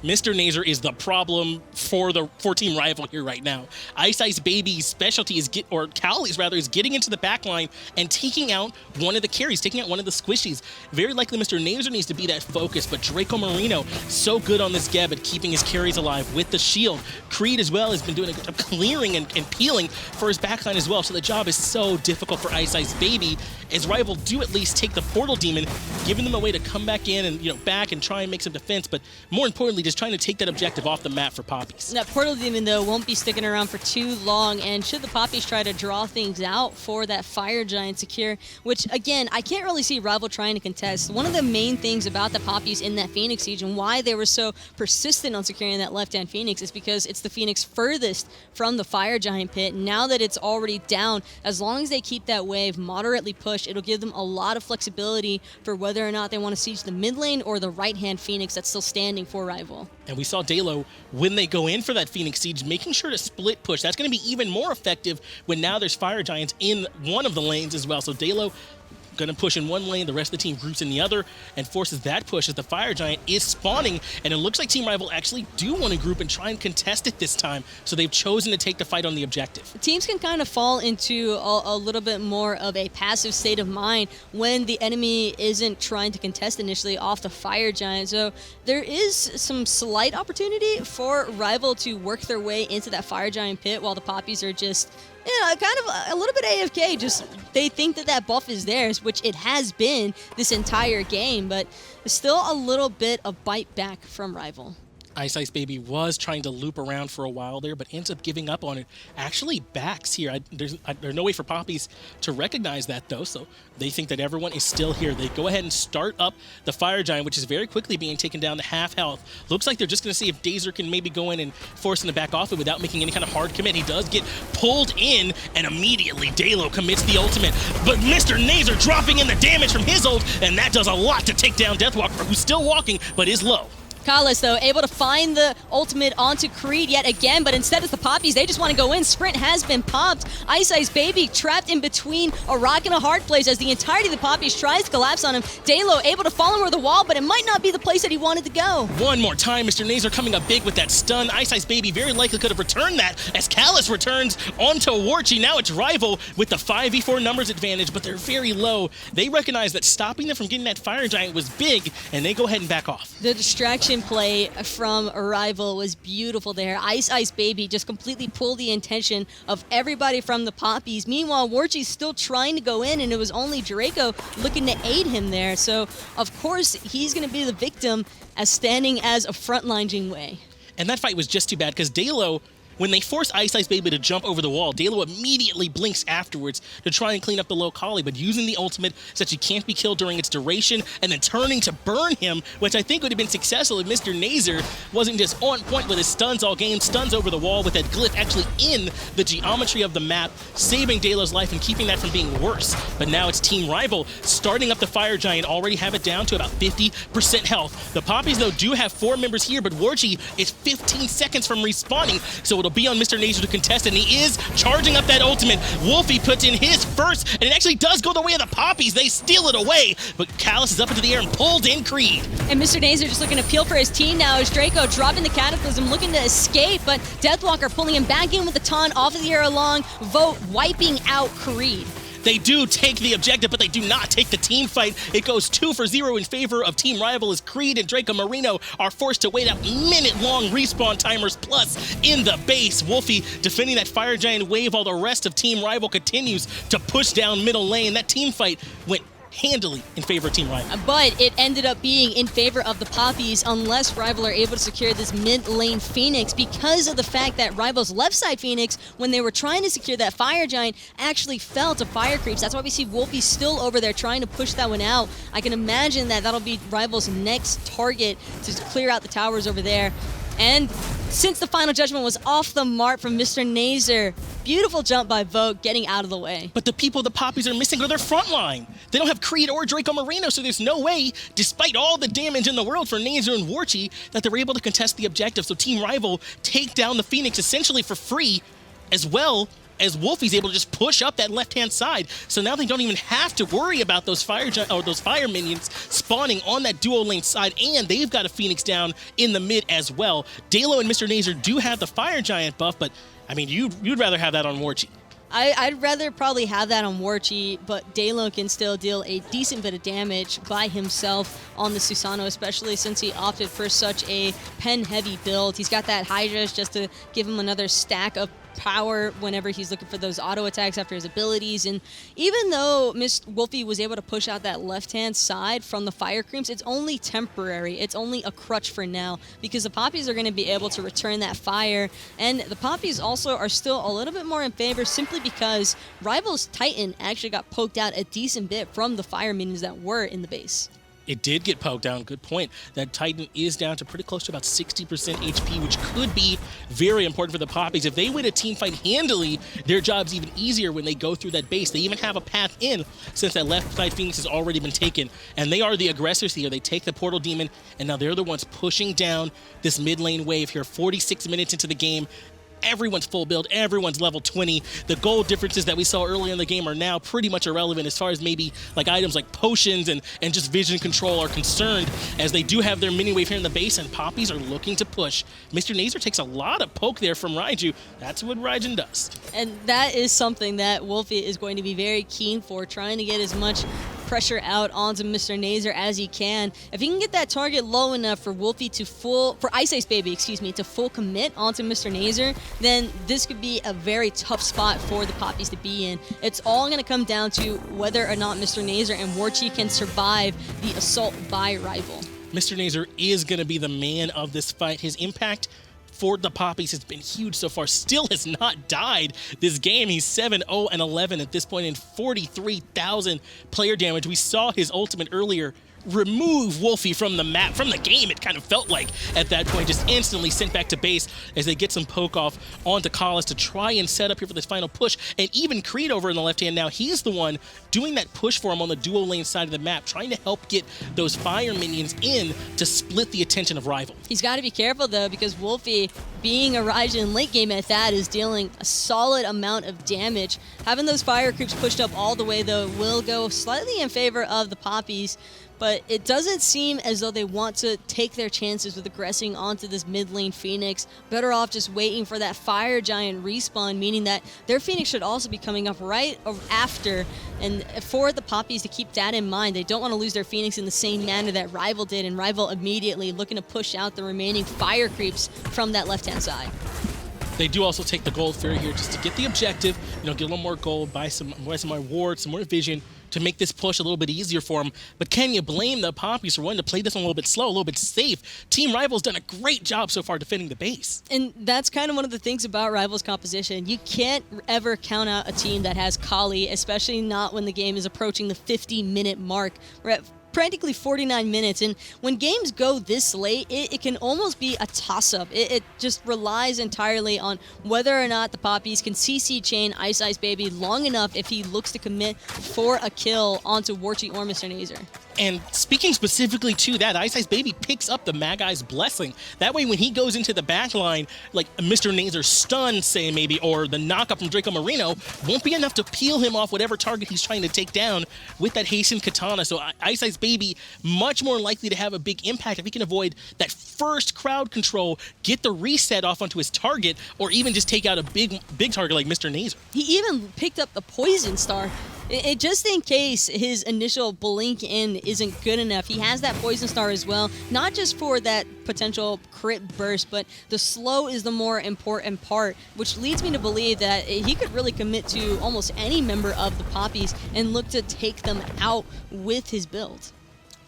Mr. Nazer is the problem for Team Rival here right now. Ice Ice Baby's specialty is Cowley's rather, is getting into the backline and taking out one of the carries, taking out one of the squishies. Very likely Mr. Nazer needs to be that focus, but Draco Marino so good on this Geb at keeping his carries alive with the shield. Creed as well has been doing a good job clearing and peeling for his backline as well, so the job is so difficult for Ice Ice Baby as Rival do at least take the Portal Demon, giving them a way to come back in and back and try and make some defense, but more importantly just trying to take that objective off the map for Poppies. That Portal Demon, though, won't be sticking around for too long, and should the Poppies try to draw things out for that Fire Giant secure, which, again, I can't really see Rival trying to contest. One of the main things about the Poppies in that Phoenix Siege and why they were so persistent on securing that left-hand Phoenix is because it's the Phoenix furthest from the Fire Giant pit. Now that it's already down, as long as they keep that wave moderately pushed, it'll give them a lot of flexibility for whether or not they want to siege the mid lane or the right-hand Phoenix that's still standing for Rival. And we saw Dalo, when they go in for that Phoenix Siege, making sure to split push. That's going to be even more effective when now there's Fire Giants in one of the lanes as well. So Dalo going to push in one lane, the rest of the team groups in the other, and forces that push as the Fire Giant is spawning. And it looks like Team Rival actually do want to group and try and contest it this time. So they've chosen to take the fight on the objective. Teams can kind of fall into a little bit more of a passive state of mind when the enemy isn't trying to contest initially off the Fire Giant. So there is some slight opportunity for Rival to work their way into that Fire Giant pit while the Poppies are just, kind of a little bit AFK. Just they think that buff is theirs, which it has been this entire game, but still a little bit of bite back from Rival. Ice Baby was trying to loop around for a while there, but ends up giving up on it. Actually backs here. There's no way for Poppies to recognize that, though, so they think that everyone is still here. They go ahead and start up the Fire Giant, which is very quickly being taken down to half health. Looks like they're just going to see if Dazer can maybe go in and force him to back off it without making any kind of hard commit. He does get pulled in, and immediately Dalo commits the ultimate. But Mr. Nazer dropping in the damage from his ult, and that does a lot to take down Deathwalker, who's still walking, but is low. Kalas, though, able to find the ultimate onto Creed yet again, but instead it's the Poppies. They just want to go in. Sprint has been popped. Ice Baby trapped in between a rock and a hard place as the entirety of the Poppies tries to collapse on him. Dalo able to fall over the wall, but it might not be the place that he wanted to go. One more time, Mr. Nazer coming up big with that stun. Ice Baby very likely could have returned that as Kalas returns onto Warchi. Now it's Rival with the 5v4 numbers advantage, but they're very low. They recognize that stopping them from getting that Fire Giant was big, and they go ahead and back off. The distraction play from Rival was beautiful there. Ice Baby just completely pulled the attention of everybody from the Poppies. Meanwhile, Warchi's still trying to go in, and it was only Draco looking to aid him there. So, of course, he's going to be the victim as standing as a frontline Jingwei. And that fight was just too bad because Dalo, when they force Ice Baby to jump over the wall, Dalo immediately blinks afterwards to try and clean up the low collie, but using the ultimate so that she can't be killed during its duration, and then turning to burn him, which I think would have been successful if Mr. Nazer wasn't just on point with his stuns all game, stuns over the wall with that glyph actually in the geometry of the map, saving Dalo's life and keeping that from being worse. But now it's Team Rival starting up the Fire Giant, already have it down to about 50% health. The Poppies, though, do have 4 members here, but Warchi is 15 seconds from respawning, so it'll be on Mr. Nazer to contest, and he is charging up that ultimate. Wolfie puts in his first, and it actually does go the way of the Poppies. They steal it away, but Kalas is up into the air and pulled in Creed. And Mr. Nazer just looking to peel for his team now as Draco dropping the Cataclysm, looking to escape, but Deathwalker pulling him back in with the taunt off of the air along, Vote wiping out Creed. They do take the objective, but they do not take the team fight. It goes 2 for 0 in favor of Team Rival as Creed and Draco Marino are forced to wait out minute-long respawn timers plus in the base. Wolfie defending that Fire Giant wave while the rest of Team Rival continues to push down middle lane. That team fight went handily in favor of Team Rival. But it ended up being in favor of the Poppies unless Rival are able to secure this mid lane Phoenix because of the fact that Rival's left side Phoenix, when they were trying to secure that Fire Giant, actually fell to fire creeps. That's why we see Wolfie still over there trying to push that one out. I can imagine that that'll be Rival's next target to clear out the towers over there. And since the final judgment was off the mark from Mr. Nazer, beautiful jump by Vogue, getting out of the way. But the people the Poppies are missing are their front line. They don't have Creed or Draco Marino, so there's no way, despite all the damage in the world for Nazer and Warchi, that they're able to contest the objective. So Team Rival take down the Phoenix essentially for free, as well as Wolfie's able to just push up that left-hand side. So now they don't even have to worry about those fire minions spawning on that dual lane side, and they've got a Phoenix down in the mid as well. Dalo and Mr. Nazer do have the Fire Giant buff, but I mean, you'd rather have that on Warchi. I'd rather probably have that on Warchi, but Dalo can still deal a decent bit of damage by himself on the Susano, especially since he opted for such a pen-heavy build. He's got that Hydras just to give him another stack of power whenever he's looking for those auto attacks after his abilities. And even though Wolfie was able to push out that left-hand side from the fire creams, it's only temporary. It's only a crutch for now because the Poppies are going to be able to return that fire. And the Poppies also are still a little bit more in favor simply because Rival's Titan actually got poked out a decent bit from the fire minions that were in the base. It did get poked down. Good point. That Titan is down to pretty close to about 60% HP, which could be very important for the Poppies. If they win a team fight handily, their job's even easier when they go through that base. They even have a path in since that left side Phoenix has already been taken. And they are the aggressors here. They take the Portal Demon, and now they're the ones pushing down this mid lane wave here. 46 minutes into the game. Everyone's full build, everyone's level 20. The gold differences that we saw earlier in the game are now pretty much irrelevant as far as maybe like items like potions and just vision control are concerned, as they do have their mini wave here in the base and Poppies are looking to push. Mr. Nazer takes a lot of poke there from Raiju. That's what Raijin does. And that is something that Wolfie is going to be very keen for, trying to get as much pressure out onto Mr. Nazer as he can. If he can get that target low enough for Wolfie to for Ice Baby, to full commit onto Mr. Nazer, then this could be a very tough spot for the Poppies to be in. It's all going to come down to whether or not Mr. Nazer and Warchi can survive the assault by Rival. Mr. Nazer is going to be the man of this fight. His impact for the Poppies has been huge so far. Still has not died this game. He's 7-0-11 at this point in 43,000 player damage. We saw his ultimate earlier remove Wolfie from the map, from the game, it kind of felt like at that point, just instantly sent back to base as they get some poke off onto Collis to try and set up here for this final push. And even Creed over in the left hand now, he's the one doing that push for him on the dual lane side of the map, trying to help get those fire minions in to split the attention of Rival. He's got to be careful though, because Wolfie, being a Raijin late game at that, is dealing a solid amount of damage. Having those fire creeps pushed up all the way though will go slightly in favor of the Poppies. But it doesn't seem as though they want to take their chances with aggressing onto this mid lane Phoenix. Better off just waiting for that Fire Giant respawn, meaning that their Phoenix should also be coming up right after. And for the Poppies to keep that in mind, they don't want to lose their Phoenix in the same manner that Rival did, and Rival immediately looking to push out the remaining fire creeps from that left-hand side. They do also take the gold fairy here just to get the objective, get a little more gold, buy some more wards, some more vision, to make this push a little bit easier for them. But can you blame the Poppies for wanting to play this one a little bit slow, a little bit safe? Team Rival's done a great job so far defending the base. And that's kind of one of the things about Rival's composition. You can't ever count out a team that has Kali, especially not when the game is approaching the 50-minute mark. We're at practically 49 minutes, and when games go this late, it can almost be a toss-up. It just relies entirely on whether or not the Poppies can CC chain Ice Baby long enough if he looks to commit for a kill onto Warchi or Mr. Nazer. And speaking specifically to that, Ice Baby picks up the Magai's Blessing. That way, when he goes into the back line, like Mr. Nazer's stun, say maybe, or the knockup from Draco Marino, won't be enough to peel him off whatever target he's trying to take down with that hastened katana. So Ice Baby much more likely to have a big impact if he can avoid that first crowd control, get the reset off onto his target, or even just take out a big target like Mr. Nazer. He even picked up the Poison Star. Just in case his initial blink in isn't good enough, he has that Poison Star as well, not just for that potential crit burst, but the slow is the more important part, which leads me to believe that he could really commit to almost any member of the Poppies and look to take them out with his build.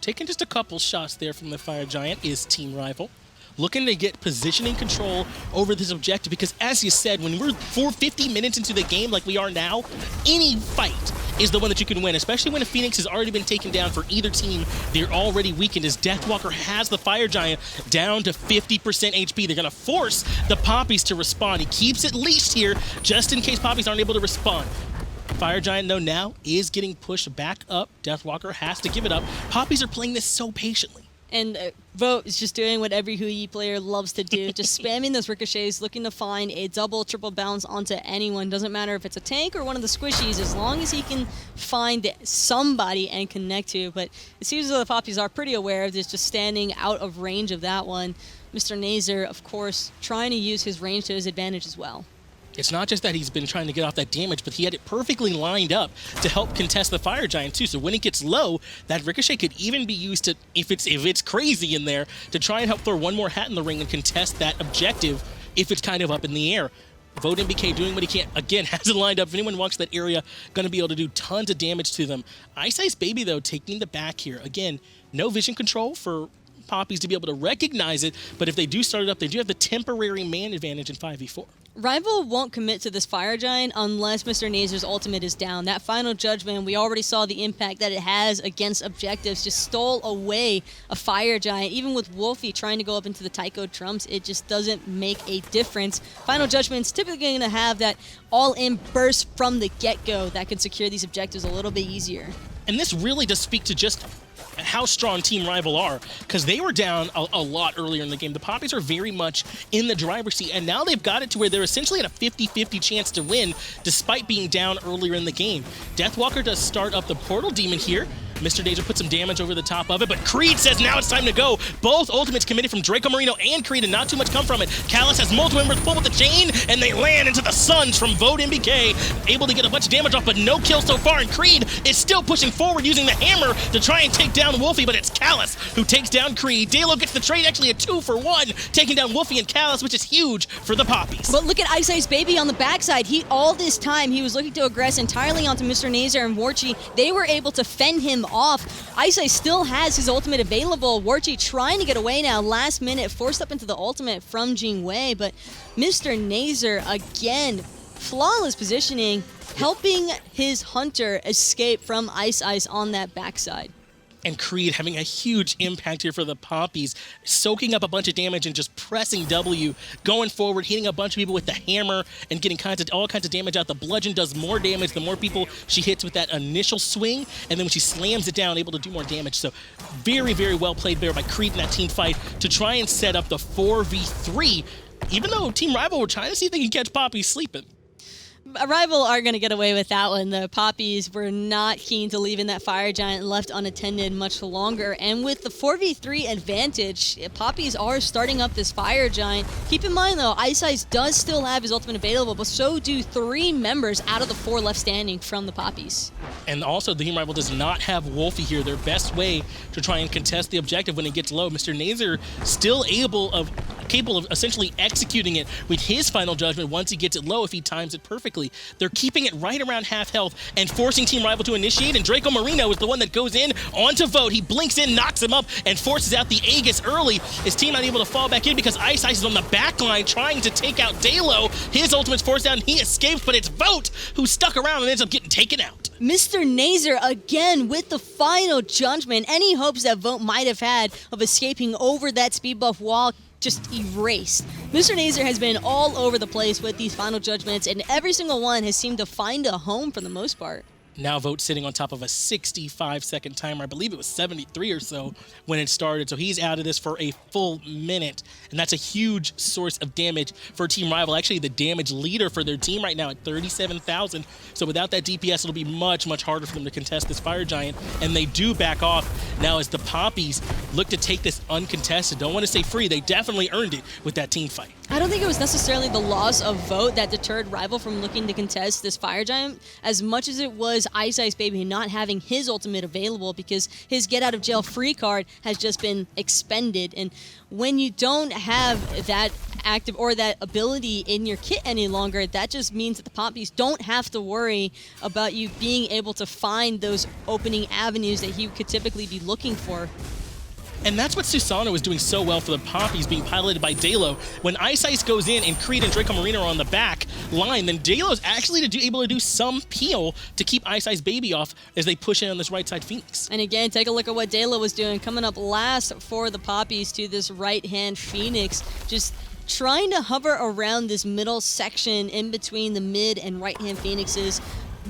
Taking just a couple shots there from the Fire Giant is Team Rival, looking to get positioning control over this objective, because as you said, when we're 50 minutes into the game like we are now, any fight is the one that you can win, especially when a Phoenix has already been taken down for either team. They're already weakened as Deathwalker has the Fire Giant down to 50% HP. They're going to force the Poppies to respond. He keeps it leashed here just in case Poppies aren't able to respond. Fire Giant, though, now is getting pushed back up. Deathwalker has to give it up. Poppies are playing this so patiently. And Vote is just doing what every Hui player loves to do, just spamming those ricochets, looking to find a double, triple bounce onto anyone. Doesn't matter if it's a tank or one of the squishies, as long as he can find somebody and connect to. But it seems as though the Poppies are pretty aware of this, just standing out of range of that one. Mr. Nazer, of course, trying to use his range to his advantage as well. It's not just that he's been trying to get off that damage, but he had it perfectly lined up to help contest the Fire Giant too. So when it gets low, that ricochet could even be used to, if it's crazy in there, to try and help throw one more hat in the ring and contest that objective if it's kind of up in the air. Vote MBK doing what he can. Again, has it lined up. If anyone walks that area, going to be able to do tons of damage to them. Ice Ice Baby, though, taking the back here. Again, no vision control for Poppies to be able to recognize it, but if they do start it up, they do have the temporary man advantage in 5v4. Rival won't commit to this Fire Giant unless Mr. Nazer's ultimate is down. That final judgment, we already saw the impact that it has against objectives. Just stole away a Fire Giant. Even with Wolfie trying to go up into the Tycho Trumps, it just doesn't make a difference. Final Judgment's typically going to have that all-in burst from the get-go that can secure these objectives a little bit easier. And this really does speak to just how strong Team Rival are, because they were down a lot earlier in the game. The Poppies are very much in the driver's seat, and now they've got it to where they're essentially at a 50-50 chance to win, despite being down earlier in the game. Deathwalker does start up the Portal Demon here. Mr. Danger puts some damage over the top of it, but Creed says now it's time to go. Both ultimates committed from Draco Marino and Creed, and not too much come from it. Callus has multiple members pull with the chain, and they land into the Suns from Vote MBK. Able to get a bunch of damage off, but no kill so far, and Creed is still pushing forward using the hammer to try and take down Wolfie, but it's Callus who takes down Creed. Dalo gets the trade, actually a 2-for-1, taking down Wolfie and Callus, which is huge for the Poppies. But look at Ice Ice Baby on the backside. All this time, he was looking to aggress entirely onto Mr. Nazer and Warchi. They were able to fend him off. Ice Ice still has his ultimate available. Warchi trying to get away now. Last minute, forced up into the ultimate from Jingwei. But Mr. Nazer, again, flawless positioning, helping his hunter escape from Ice Ice on that backside. And Creed having a huge impact here for the Poppies, soaking up a bunch of damage and just pressing W, going forward, hitting a bunch of people with the hammer and getting all kinds of damage out. The bludgeon does more damage the more people she hits with that initial swing, and then when she slams it down, able to do more damage. So very, very well played there by Creed in that team fight to try and set up the 4v3, even though Team Rival were trying to see if they can catch Poppies sleeping. Rival are going to get away with that one. The Poppies were not keen to leave in that Fire Giant left unattended much longer. And with the 4v3 advantage, Poppies are starting up this Fire Giant. Keep in mind, though, Ice Ice does still have his ultimate available, but so do 3 members out of the 4 left standing from the Poppies. And also, the Team Rival does not have Wolfie here. Their best way to try and contest the objective when it gets low. Mr. Nazer still capable of essentially executing it with his final judgment once he gets it low if he times it perfectly. They're keeping it right around half health and forcing Team Rival to initiate, and Draco Marino is the one that goes in onto Vote. He blinks in, knocks him up, and forces out the Aegis early. His team not able to fall back in because Ice Ice is on the back line trying to take out Dalo. His ultimate's forced out and he escapes, but it's Vote who stuck around and ends up getting taken out. Mr. Nazer again with the final judgment. Any hopes that Vote might have had of escaping over that speed buff wall just erased. Mr. Nazer has been all over the place with these final judgments, and every single one has seemed to find a home for the most part. Now Vote sitting on top of a 65-second timer. I believe it was 73 or so when it started. So he's out of this for a full minute. And that's a huge source of damage for Team Rival. Actually, the damage leader for their team right now at 37,000. So without that DPS, it'll be much, much harder for them to contest this Fire Giant. And they do back off now as the Poppies look to take this uncontested. Don't want to say free. They definitely earned it with that team fight. I don't think it was necessarily the loss of Vote that deterred Rival from looking to contest this Fire Giant as much as it was Ice Ice Baby not having his ultimate available because his get out of jail free card has just been expended. And when you don't have that active or that ability in your kit any longer, that just means that the Poppies don't have to worry about you being able to find those opening avenues that he could typically be looking for. And that's what Susano is doing so well for the Poppies, being piloted by Dalo. When Ice Ice goes in and Creed and Draco Marino are on the back line, then Dalo is actually able to do some peel to keep Ice Ice Baby off as they push in on this right side Phoenix. And again, take a look at what Dalo was doing, coming up last for the Poppies to this right-hand Phoenix, just trying to hover around this middle section in between the mid and right-hand Phoenixes,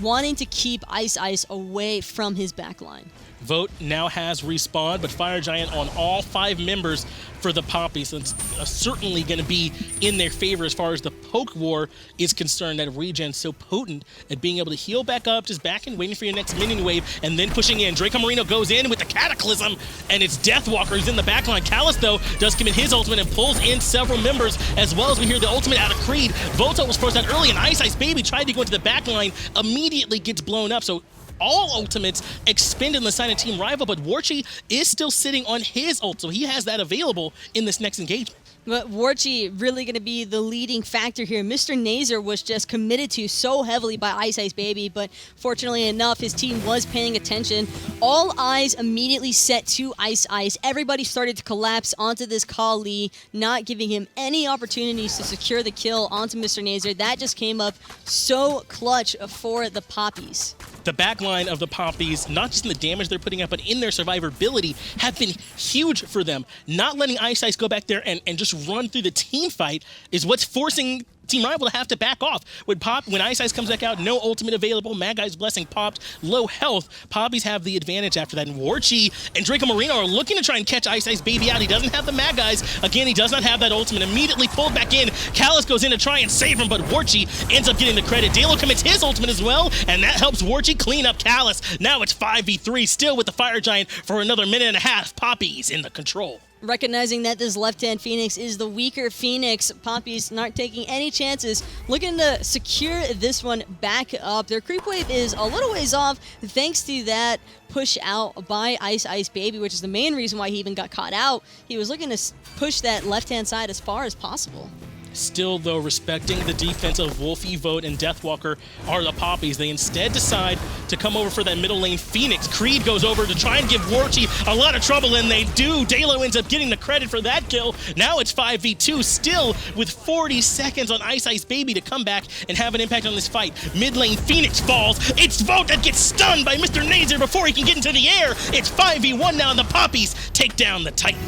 wanting to keep Ice Ice away from his back line. Vote now has respawned, but Fire Giant on all 5 members for the Poppies. So it's certainly going to be in their favor as far as the poke war is concerned. That regen so potent at being able to heal back up, just back and waiting for your next minion wave, and then pushing in. Draco Marino goes in with the Cataclysm, and it's Deathwalker who's in the backline. Callus, though, does commit his ultimate and pulls in several members, as well as we hear the ultimate out of Creed. Voto was forced out early, and Ice Ice Baby tried to go into the backline, immediately gets blown up. So all ultimates expended in the side of Team Rival, but Warchi is still sitting on his ult, so he has that available in this next engagement. But Warchi really going to be the leading factor here. Mr. Nazer was just committed to so heavily by Ice Ice Baby, but fortunately enough, his team was paying attention. All eyes immediately set to Ice Ice. Everybody started to collapse onto this Kali, not giving him any opportunities to secure the kill onto Mr. Nazer. That just came up so clutch for the Poppies. The backline of the Poppies, not just in the damage they're putting up, but in their survivability, have been huge for them. Not letting Ice Ice go back there and just run through the team fight is what's forcing Team Rival to have to back off. When Ice Ice comes back out, no ultimate available, Mad Guy's Blessing popped, low health, Poppies have the advantage after that. And Warchi and Draco Marino are looking to try and catch Ice Ice Baby out. He doesn't have the Mad Guys. Again, he does not have that ultimate. Immediately pulled back in. Callus goes in to try and save him, but Warchi ends up getting the credit. Dalo commits his ultimate as well, and that helps Warchi clean up Callus. Now it's 5v3, still with the Fire Giant for another minute and a half. Poppies in the control. Recognizing that this left-hand Phoenix is the weaker Phoenix, Poppies not taking any chances, looking to secure this one back up. Their creep wave is a little ways off thanks to that push out by Ice Ice Baby, which is the main reason why he even got caught out. He was looking to push that left-hand side as far as possible. Still, though, respecting the defense of Wolfie, Vote, and Deathwalker are the Poppies. They instead decide to come over for that middle lane Phoenix. Creed goes over to try and give Warchi a lot of trouble, and they do. Dalo ends up getting the credit for that kill. Now it's 5v2, still with 40 seconds on Ice Ice Baby to come back and have an impact on this fight. Mid lane Phoenix falls. It's Vote that gets stunned by Mr. Nazer before he can get into the air. It's 5v1 now, and the Poppies take down the Titan.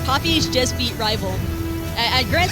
Poppies just beat Rival. Granted,